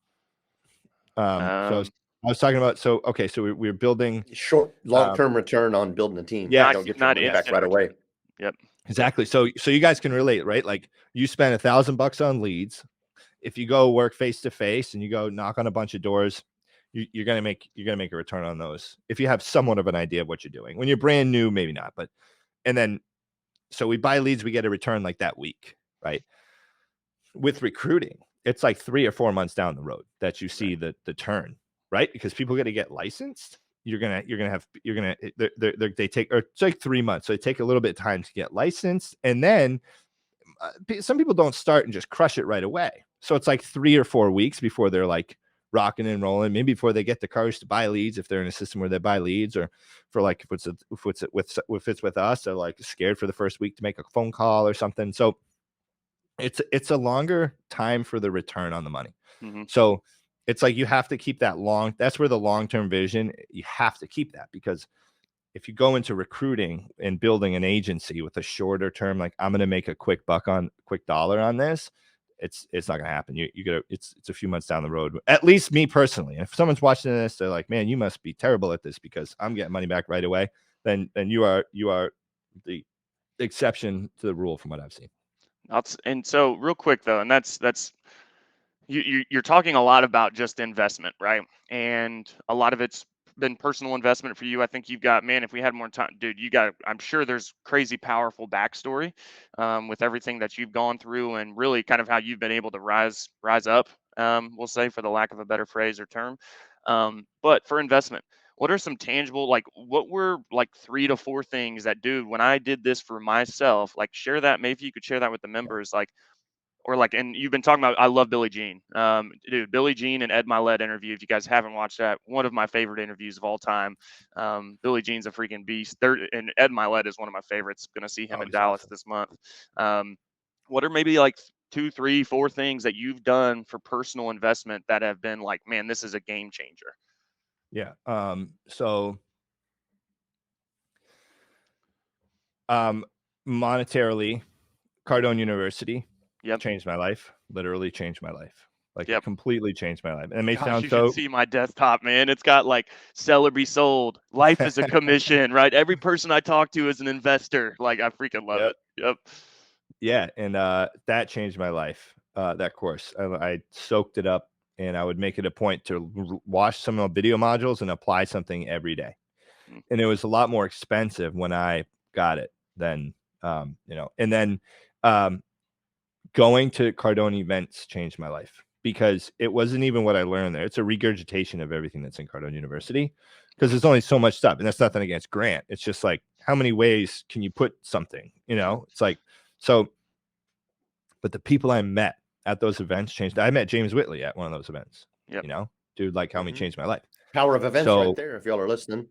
I was talking about, so we're building
Short, long-term return on building a team.
Yeah,
You don't get your
not
money back
instant
right away.
return. Yep.
exactly. So you guys can relate, right? Like you spend $1,000 on leads. If you go work face to face and you go knock on a bunch of doors, you're gonna make a return on those if you have somewhat of an idea of what you're doing. When you're brand new, maybe not, but and then so we buy leads, we get a return like that week, right? With recruiting, it's like 3 or 4 months down the road that you see the turn, right? Because people got to get licensed. They take, or it's like 3 months, so it take a little bit of time to get licensed, and then some people don't start and just crush it right away. So it's like 3 or 4 weeks before they're like rocking and rolling, maybe before they get the courage to buy leads, if they're in a system where they buy leads, or for like if it's with us, they're like scared for the first week to make a phone call or something. So it's a longer time for the return on the money.
Mm-hmm.
So it's like you have to keep that long. That's where the long-term vision, you have to keep that, because if you go into recruiting and building an agency with a shorter term, like I'm going to make a quick dollar on this, it's not going to happen. You gotta, it's a few months down the road, at least me personally. And if someone's watching this, they're like, man, you must be terrible at this because I'm getting money back right away. Then you are the exception to the rule from what I've seen.
And so real quick though, and that's you're talking a lot about just investment, right? And a lot of it's been personal investment for you. I think you've got, man, if we had more time, dude, I'm sure there's crazy powerful backstory with everything that you've gone through, and really kind of how you've been able to rise up, we'll say, for the lack of a better phrase or term. But for investment, what are some tangible, like what were like 3 to 4 things that, dude, when I did this for myself, like share that, maybe you could share that with the members, like, or like, and you've been talking about, I love Billie Jean. Dude, Billie Jean and Ed Milet interview. If you guys haven't watched that, one of my favorite interviews of all time. Billie Jean's a freaking beast. And Ed Milet is one of my favorites. Going to see him in Dallas this month. What are maybe like 2, 3, 4 things that you've done for personal investment that have been like, man, this is a game changer?
Yeah. Monetarily, Cardone University changed my life. Literally changed my life. Like it completely changed my life. And it may sound
you should see my desktop, man. It's got like sell or be sold. Life is a commission, right? Every person I talk to is an investor. Like I freaking love it. Yep.
Yeah. And that changed my life. That course. I soaked it up, and I would make it a point to watch some of the video modules and apply something every day. And it was a lot more expensive when I got it than, and then going to Cardone events changed my life, because it wasn't even what I learned there. It's a regurgitation of everything that's in Cardone University, because there's only so much stuff. And that's nothing against Grant. It's just like, how many ways can you put something, it's like, so, but the people I met at those events changed. I met James Whitley at one of those events, dude, like how many changed my life.
Power of events right there, if y'all are listening.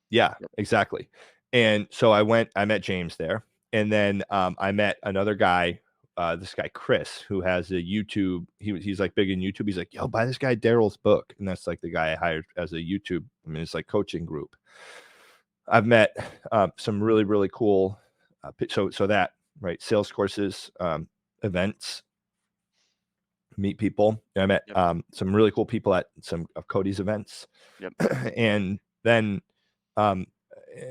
Yeah, exactly. And so I met James there. And then I met another guy, this guy, Chris, who has a YouTube. He's like big in YouTube. He's like, yo, buy this guy Daryl's book. And that's like the guy I hired as a YouTube. I mean, it's like coaching group. I've met some really, really cool. So that, right. Sales courses, events, meet people. I met some really cool people at some of Cody's events. And then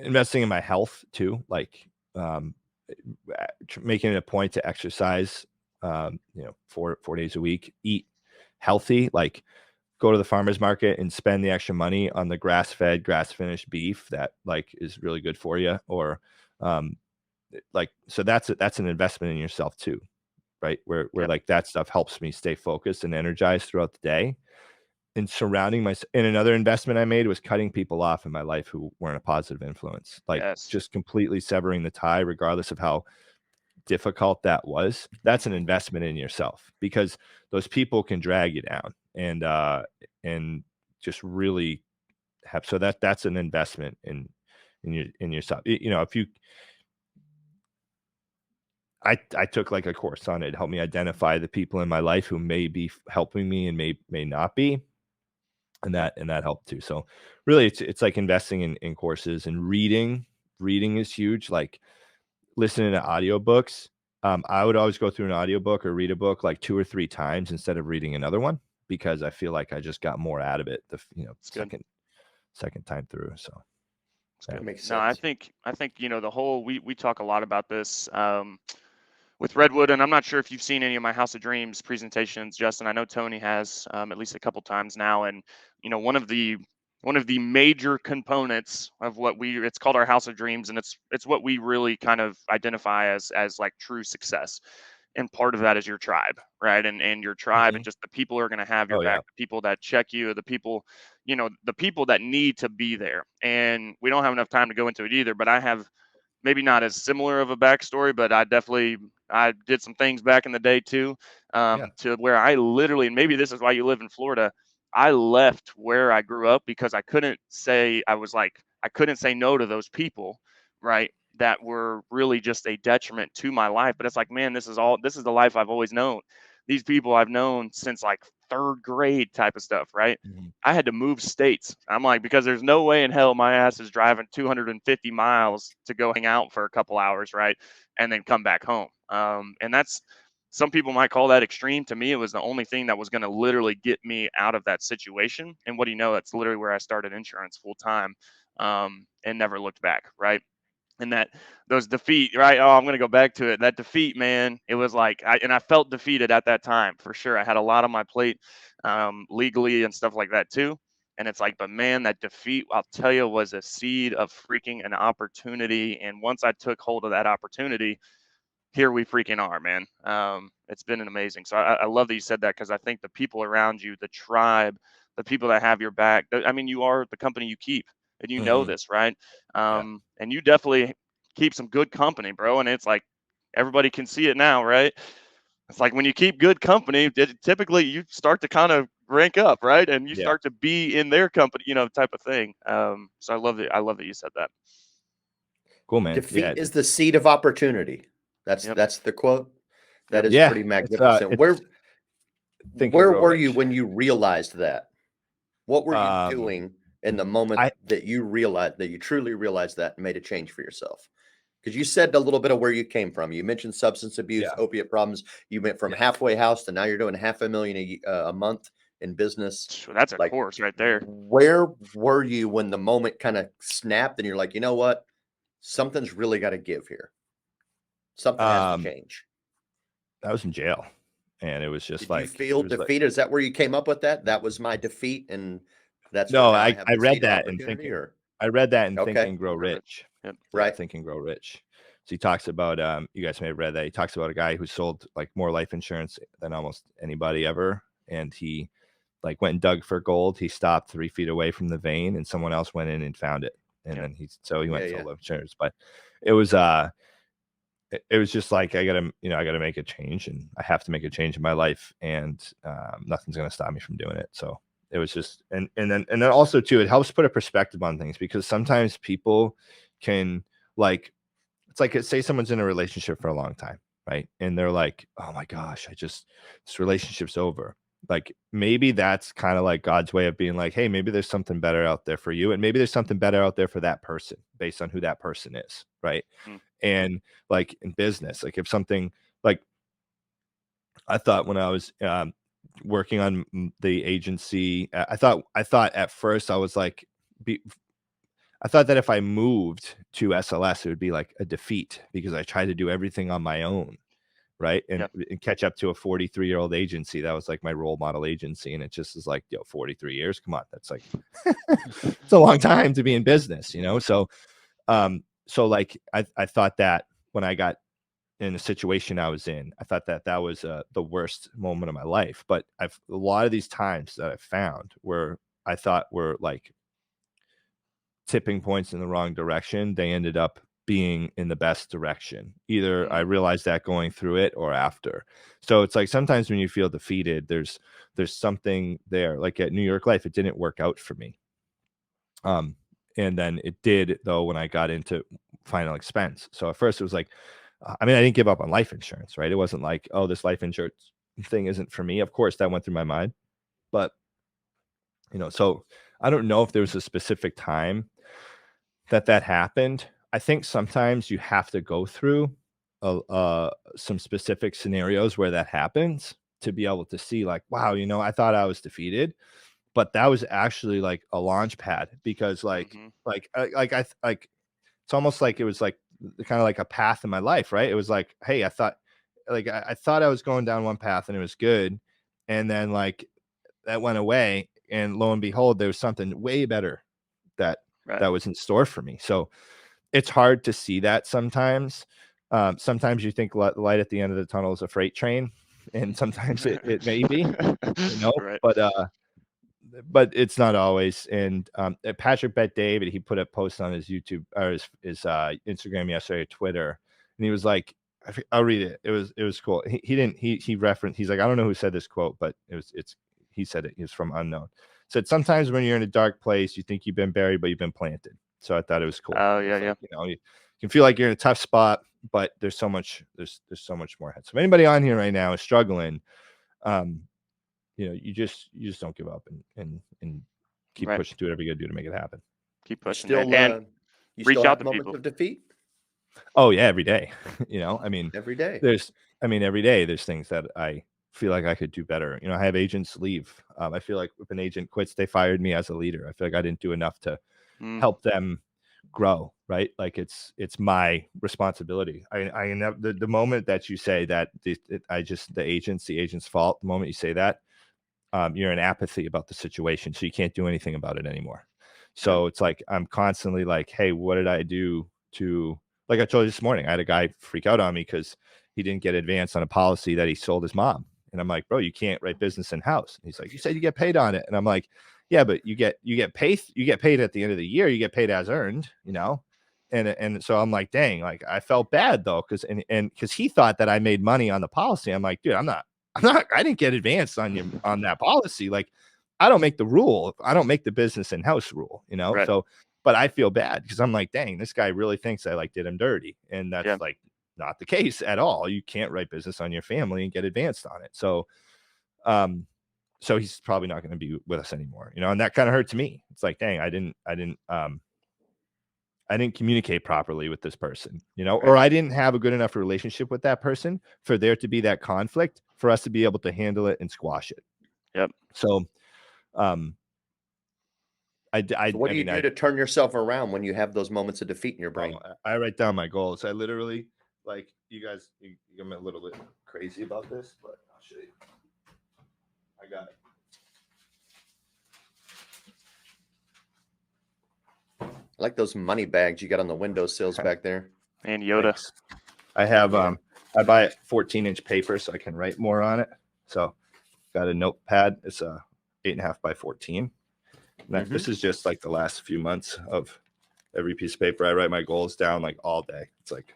investing in my health too, like making it a point to exercise 4 days a week, eat healthy, like go to the farmer's market and spend the extra money on the grass-fed, grass-finished beef that like is really good for you, or like, so that's an investment in yourself too, right? Where like that stuff helps me stay focused and energized throughout the day. And surrounding myself. And another investment I made was cutting people off in my life who weren't a positive influence, like just completely severing the tie, regardless of how difficult that was. That's an investment in yourself, because those people can drag you down and just really have, so that's an investment in yourself. If you, I took like a course on it to help me identify the people in my life who may be helping me and may not be. And that helped too. So really it's like investing in courses, and reading is huge. Like listening to audiobooks. I would always go through an audiobook or read a book like 2 or 3 times instead of reading another one. because I feel like I just got more out of it
It's good.
second time through. So
It's
yeah.
good.
Makes
No, I
sense.
think the whole we talk a lot about this with Redwood, and I'm not sure if you've seen any of my House of Dreams presentations, Justin. I know Tony has at least a couple times now, and one of the major components of what it's called our House of Dreams, and it's what we really kind of identify as like true success. And part of that is your tribe, right? And your tribe, and
Mhm.
just the people who are going to have your
Oh
back,
yeah.
the people that check you, the people that need to be there. And we don't have enough time to go into it either, but I have maybe not as similar of a backstory, but I did some things back in the day too,
Yeah.
to where I literally, and maybe this is why you live in Florida. I left where I grew up because I couldn't say no to those people, right? That were really just a detriment to my life. But it's like, man, this is the life I've always known. These people I've known since like third grade type of stuff, right?
Mhm.
I had to move states. I'm like, because there's no way in hell my ass is driving 250 miles to go hang out for a couple hours, right? And then come back home. And that's, some people might call that extreme. To me, it was the only thing that was going to literally get me out of that situation. And what do you know? That's literally where I started insurance full time, and never looked back, right? And that those defeat, right? Oh, I'm gonna go back to it. That defeat, man, it was like I felt defeated at that time for sure. I had a lot on my plate, legally and stuff like that too. And it's like, but man, that defeat, I'll tell you, was a seed of freaking an opportunity. And once I took hold of that opportunity, here we freaking are, man. It's been an amazing. So I love that you said that, because I think the people around you, the tribe, the people that have your back. I mean, you are the company you keep, and you know
Mhm.
this, right?
Yeah.
And you definitely keep some good company, bro. And it's like everybody can see it now, right? It's like when you keep good company, typically you start to kind of rank up, right? And you
Yeah.
start to be in their company, type of thing. So I love it. I love that you said that.
Cool, man.
Defeat
Yeah.
is the seed of opportunity. That's
Yep.
that's the quote. That
Yep.
is
Yeah.
pretty magnificent. Where
It's Think and
where
Grow
were you
Rich.
when you realized that? What were you
Um,
doing in the moment
I
that you truly realized that and made a change for yourself? Because you said a little bit of where you came from. You mentioned substance abuse,
yeah.
opiate problems. You went from
Yeah.
halfway house to now you're doing 500,000 a month in business.
That's a
Like,
course right there.
where were you when the moment kind of snapped and you're like, you know what? Something's really got to give here. Something has to
Um,
change.
I was in jail, and it was just
Did you
like it
feel
was like
defeated? Is that where you came up with that? That was my defeat, and that's what
no.
now I
I
have
I
the
read
seed of
that and
opportunity, or
I read that in Think
okay,
and Grow
Grow Rich.
Rich.
Yep.
Yeah,
right.
Think and Grow Rich. So he talks about you guys may have read that. He talks about a guy who sold like more life insurance than almost anybody ever, and he like went and dug for gold. He stopped 3 feet away from the vein, and someone else went in and found it, and
Yep.
then he
Yeah,
went and
yeah.
sold life insurance. But it was it was just like I gotta make a change, and I have to make a change in my life, and nothing's gonna stop me from doing it. So it was just and then also too, it helps put a perspective on things, because sometimes people can like, it's like, say someone's in a relationship for a long time, right? And they're like, oh my gosh, this relationship's over. Like maybe that's kind of like God's way of being like, hey, maybe there's something better out there for you, and maybe there's something better out there for that person based on who that person is, right?
Mm.
And like in business, like if something like, I thought when I was working on the agency, I thought at first I was like, be, I thought that if I moved to SLS, it would be like a defeat because I tried to do everything on my own, right? And,
Yep.
and catch up to a 43-year-old agency. That was like my role model agency. And it just is like, 43 years. Come on. That's like, it's a long time to be in business, you know? So like, I thought that when I got in the situation I was in, I thought that was the worst moment of my life. But a lot of these times that I've found where I thought were like tipping points in the wrong direction, they ended up being in the best direction. Either I realized that going through it or after. So it's like sometimes when you feel defeated, there's something there. Like at New York Life, it didn't work out for me. And then it did though when I got into final expense. So at first it was like, I mean, I didn't give up on life insurance, right? It wasn't like, oh, this life insurance thing isn't for me. Of course, that went through my mind, but so I don't know if there was a specific time that happened. I think sometimes you have to go through some specific scenarios where that happens to be able to see like, wow, I thought I was defeated, but that was actually like a launch pad, because it's almost like it was like kind of like a path in my life, right? It was like, hey, I thought I was going down one path and it was good, and then like that went away, and lo and behold, there was something way better that was in store for me. So it's hard to see that sometimes. Sometimes you think light at the end of the tunnel is a freight train, and sometimes it may be,
Right.
but it's not always. And Patrick Bet David, he put a post on his YouTube or his Instagram yesterday, or Twitter, and he was like, I'll read it. It was cool. He referenced, he's like, I don't know who said this quote, but he said it. He was from unknown. Said, sometimes when you're in a dark place, you think you've been buried, but you've been planted. So I thought it was cool.
Oh yeah,
like,
yeah.
You can feel like you're in a tough spot, but there's so much more ahead. So if anybody on here right now is struggling, you just don't give up, and keep pushing through whatever you gotta do to make it happen.
Keep pushing.
Still,
and
you
reach
still
out
have
to
moments
people.
of defeat?
Oh yeah, every day. I mean,
Every day.
every day there's things that I feel like I could do better. I have agents leave. I feel like if an agent quits, they fired me as a leader. I feel like I didn't do enough to help them grow, right? Like it's my responsibility. I never, the moment that you say that the agent's fault, the moment you say that, you're in apathy about the situation, so you can't do anything about it anymore. So it's like I'm constantly like, hey, what did I do to, like I told you this morning, I had a guy freak out on me because he didn't get advanced on a policy that he sold his mom. And I'm like, bro, you can't write business in house. And he's like, you said you get paid on it. And I'm like, yeah, but you get paid at the end of the year. You get paid as earned, And so I'm like, dang, like I felt bad though, because he thought that I made money on the policy. I'm like, dude, I didn't get advanced on that policy. Like, I don't make the rule. I don't make the business in-house rule,
Right.
So, but I feel bad because I'm like, dang, this guy really thinks I like did him dirty. And that's like not the case at all. You can't write business on your family and get advanced on it. So, so he's probably not going to be with us anymore, and that kind of hurts me. It's like, dang, I didn't communicate properly with this person, or I didn't have a good enough relationship with that person for there to be that conflict for us to be able to handle it and squash it.
Yep.
So,
So what do you do to turn yourself around when you have those moments of defeat in your brain?
I write down my goals. I literally, like, you guys, I'm a little bit crazy about this, but I'll show you. I got it.
I like those money bags you got on the windowsills back there.
And Yoda.
Thanks. I have I buy 14-inch paper so I can write more on it. So got a notepad. It's a 8.5 by 14. This is just like the last few months of every piece of paper. I write my goals down like all day. It's like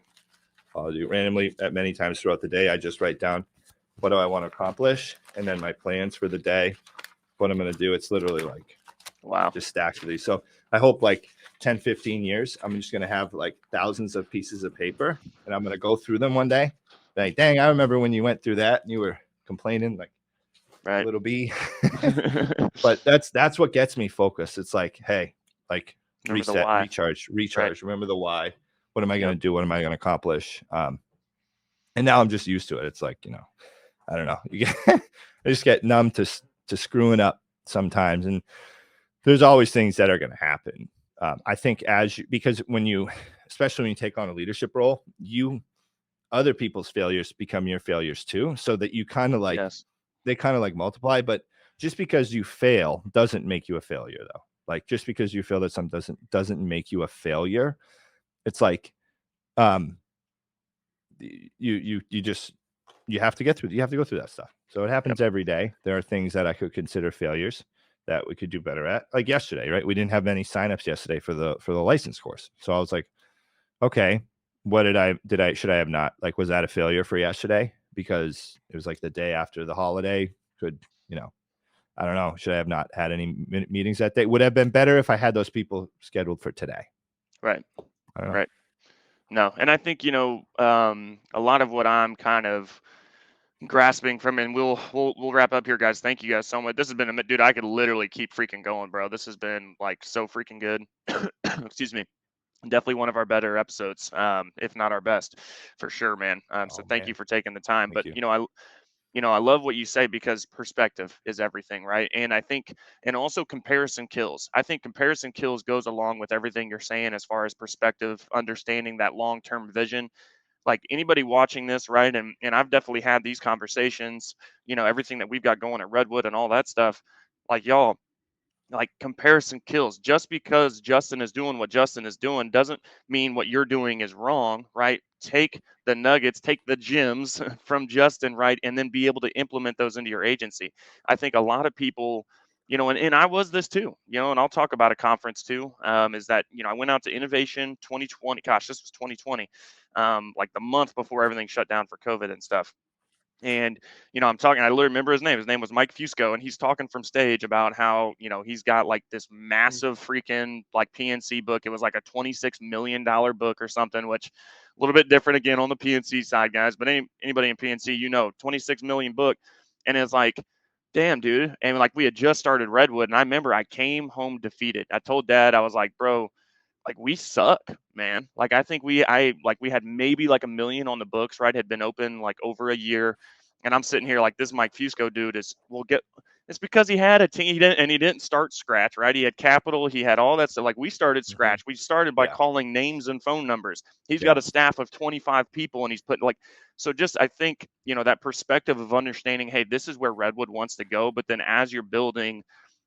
I'll do randomly at many times throughout the day. I just write down what do I want to accomplish, and then my plans for the day, what I'm going to do. It's literally like,
wow,
just stacks of these. So I hope like 10, 15 years, I'm just going to have like thousands of pieces of paper, and I'm going to go through them one day. Like, dang, I remember when you went through that and you were complaining, like, little B. But that's what gets me focused. It's like, hey, like, remember reset, recharge. Remember the why. What am I going to do? What am I going to accomplish? And now I'm just used to it. It's like, I don't know. I just get numb to screwing up sometimes. And there's always things that are going to happen. I think because especially when you take on a leadership role, other people's failures become your failures too. So that you kind of like, they kind of like multiply, but just because you fail doesn't make you a failure though. Like just because you fail at something doesn't make you a failure. It's like, you have to go through that stuff. So it happens every day. There are things that I could consider failures that we could do better at. Like yesterday, right? We didn't have many signups yesterday for the license course. So I was like, okay, what should I have not, like, was that a failure for yesterday? Because it was like the day after the holiday. I don't know. Should I have not had any meetings that day? Would have been better if I had those people scheduled for today.
Right.
I don't know.
Right. No. And I think, a lot of what I'm kind of grasping from, and we'll wrap up here, guys. Thank you guys so much. This has been dude, I could literally keep freaking going, bro. This has been like so freaking good. Excuse me. Definitely one of our better episodes, if not our best, for sure, man. So thank you for taking the time.
Thank
but
you.
I love what you say because perspective is everything, right? And I think, and also comparison kills. I think comparison kills goes along with everything you're saying as far as perspective, understanding that long term vision. Like anybody watching this, right? And I've definitely had these conversations, everything that we've got going at Redwood and all that stuff. Like y'all, like comparison kills. Just because Justin is doing what Justin is doing doesn't mean what you're doing is wrong, right? Take the nuggets, take the gems from Justin, right? And then be able to implement those into your agency. I think a lot of people, and I was this too, and I'll talk about a conference too, is that, I went out to Innovation 2020. Gosh, this was 2020, like the month before everything shut down for COVID and stuff. And, I'm talking, I literally remember his name. His name was Mike Fusco. And he's talking from stage about how, he's got like this massive freaking like PNC book. It was like a $26 million book or something, which a little bit different again on the PNC side, guys. But anybody in PNC, 26 million book. And it's like, damn, dude. And like we had just started Redwood. And I remember I came home defeated. I told Dad, I was like, bro, like we suck, man. Like I think we had maybe like 1 million on the books, right? Had been open like over a year. And I'm sitting here like this Mike Fusco dude it's because he had a team. He didn't start scratch, right? He had capital, he had all that stuff. Like we started scratch. We started by calling names and phone numbers. He's got a staff of 25 people and he's putting so just I think, that perspective of understanding, hey, this is where Redwood wants to go. But then as you're building,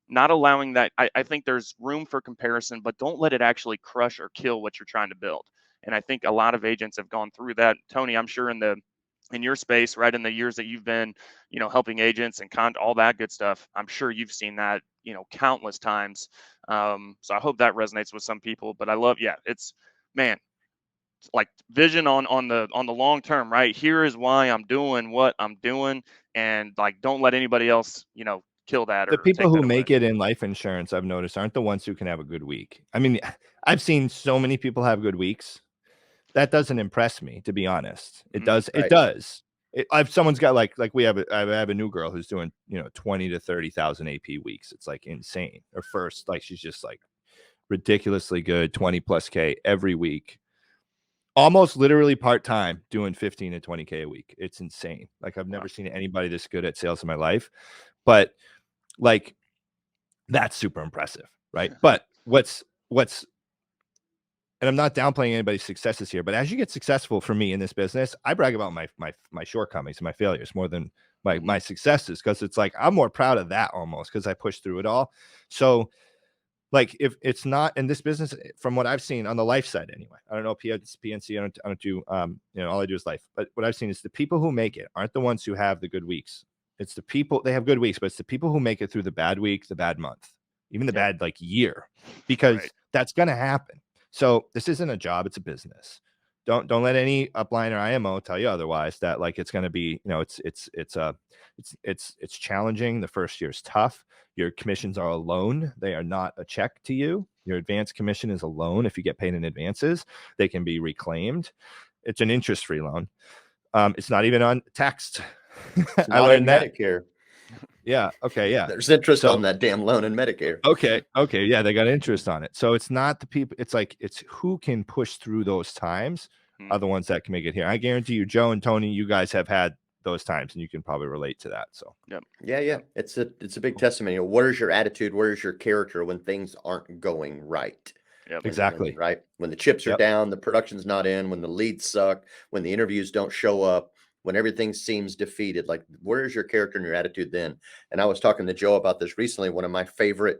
not allowing that, I think there's room for comparison, but don't let it actually crush or kill what you're trying to build. And I think a lot of agents have gone through that. Tony, I'm sure in your space, right, in the years that you've been, helping agents and all that good stuff, I'm sure you've seen that, countless times. So I hope that resonates with some people. But I love, it's, man, like vision on the long term, right? Here is why I'm doing what I'm doing, and like don't let anybody else, kill that.
The
Or
people
take
who
that
make
away.
it in life insurance, I've noticed, aren't the ones who can have a good week. I mean, I've seen so many people have good weeks. That doesn't impress me, to be honest. It does. It
Right.
does. I've someone's got like I have a new girl who's doing 20 to 30,000 AP weeks. It's like insane. Her first, like she's just like ridiculously good, 20 plus K every week. Almost literally part-time, doing 15 to 20K a week. It's insane. Like I've never seen anybody this good at sales in my life. But like that's super impressive, right? But what's and I'm not downplaying anybody's successes here, but as you get successful for me in this business, I brag about my shortcomings and my failures more than my successes, because it's like I'm more proud of that almost because I pushed through it all. So like if it's not in this business, from what I've seen on the life side anyway, I don't know PNC, I don't do all I do is life, but what I've seen is the people who make it aren't the ones who have the good weeks. It's the people, they have good weeks, but it's the people who make it through the bad week, the bad month, even the bad like year, because that's gonna happen. So this isn't a job, it's a business. Don't let any upline or IMO tell you otherwise, that like it's going to be, it's challenging. The first year is tough. Your commissions are a loan. They are not a check to you. Your advance commission is a loan. If you get paid in advances, they can be reclaimed. It's an interest-free loan. It's not even on text. I learned that.
Medicare.
Yeah. Okay. Yeah.
There's interest on that damn loan in Medicare.
Okay. Yeah. They got interest on it. So it's not the people. It's like, it's who can push through those times are the ones that can make it here. I guarantee you, Joe and Tony, you guys have had those times and you can probably relate to that. So
yeah. It's a big testimony. What is your attitude? Where is your character when things aren't going right?
Exactly.
Right. When the chips are down, the production's not in, when the leads suck, when the interviews don't show up, when everything seems defeated, like where's your character and your attitude then? And I was talking to Joe about this recently. One of my favorite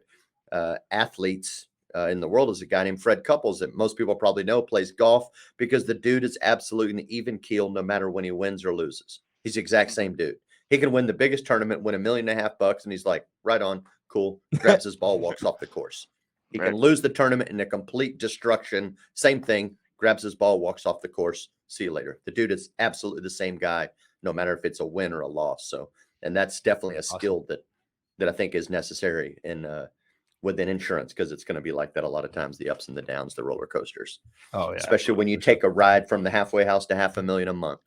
athletes in the world is a guy named Fred Couples that most people probably know plays golf, because the dude is absolutely an even keel no matter when he wins or loses. He's the exact same dude. He can win the biggest tournament, win $1.5 million, and he's like, right on, cool, grabs his ball, walks off the course. He can lose the tournament in a complete destruction. Same thing, grabs his ball, walks off the course. See you later. The dude is absolutely the same guy, no matter if it's a win or a loss. So, and that's definitely a skill that I think is necessary in within insurance, because it's going to be like that a lot of times, the ups and the downs, the roller coasters.
Oh yeah.
Especially when you take a ride from the halfway house to $500,000 a month.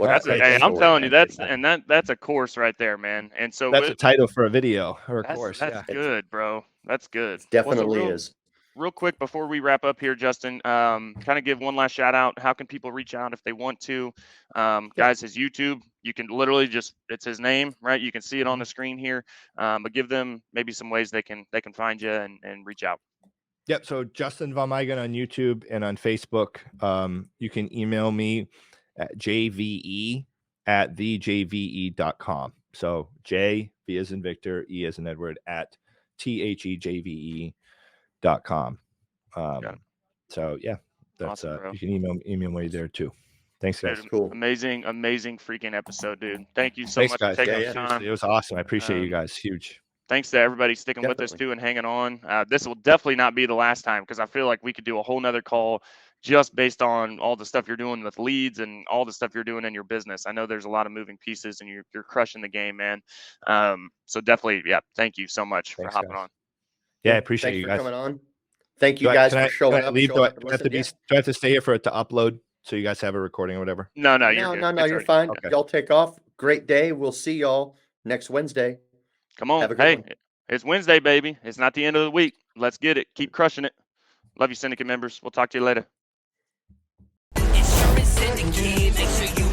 Hey, I'm telling you, that's a course right there, man. And so
that's a title for a video or a course.
That's good, bro. That's good.
It definitely is.
real quick before we wrap up here, Justin, kind of give one last shout out. How can people reach out if they want to? Guys, his YouTube, you can literally it's his name, right? You can see it on the screen here, but give them maybe some ways they can find you and reach out.
Yep. So Justin Vom Eigen on YouTube and on Facebook. You can email me at jve@thejve.com. So J, V as in Victor, E as in Edward, at thejve.com. So yeah, that's
Awesome,
you can email me there too. Thanks, guys.
Dude,
Cool.
Amazing freaking episode, dude. Thank you so
Thanks,
much
guys.
for taking
Yeah,
the time.
It was awesome. I appreciate you guys. Huge.
Thanks to everybody sticking with us too and hanging on. This will definitely not be the last time, because I feel like we could do a whole nother call just based on all the stuff you're doing with leads and all the stuff you're doing in your business. I know there's a lot of moving pieces and you're crushing the game, man. So definitely, yeah, thank you so much for hopping on.
Yeah, I appreciate
Thanks
you
for
guys.
coming on. Thank you guys for showing up.
Leave? Do I have to
Yeah.
do I have to stay here for it to upload so you guys have a recording or whatever?
No, you're good.
No, you're fine.
Okay.
Y'all take off. Great day. We'll see y'all next Wednesday.
Come on.
Have a good one.
It's Wednesday, baby. It's not the end of the week. Let's get it. Keep crushing it. Love you, syndicate members. We'll talk to you later.
Insurance syndicate, make sure you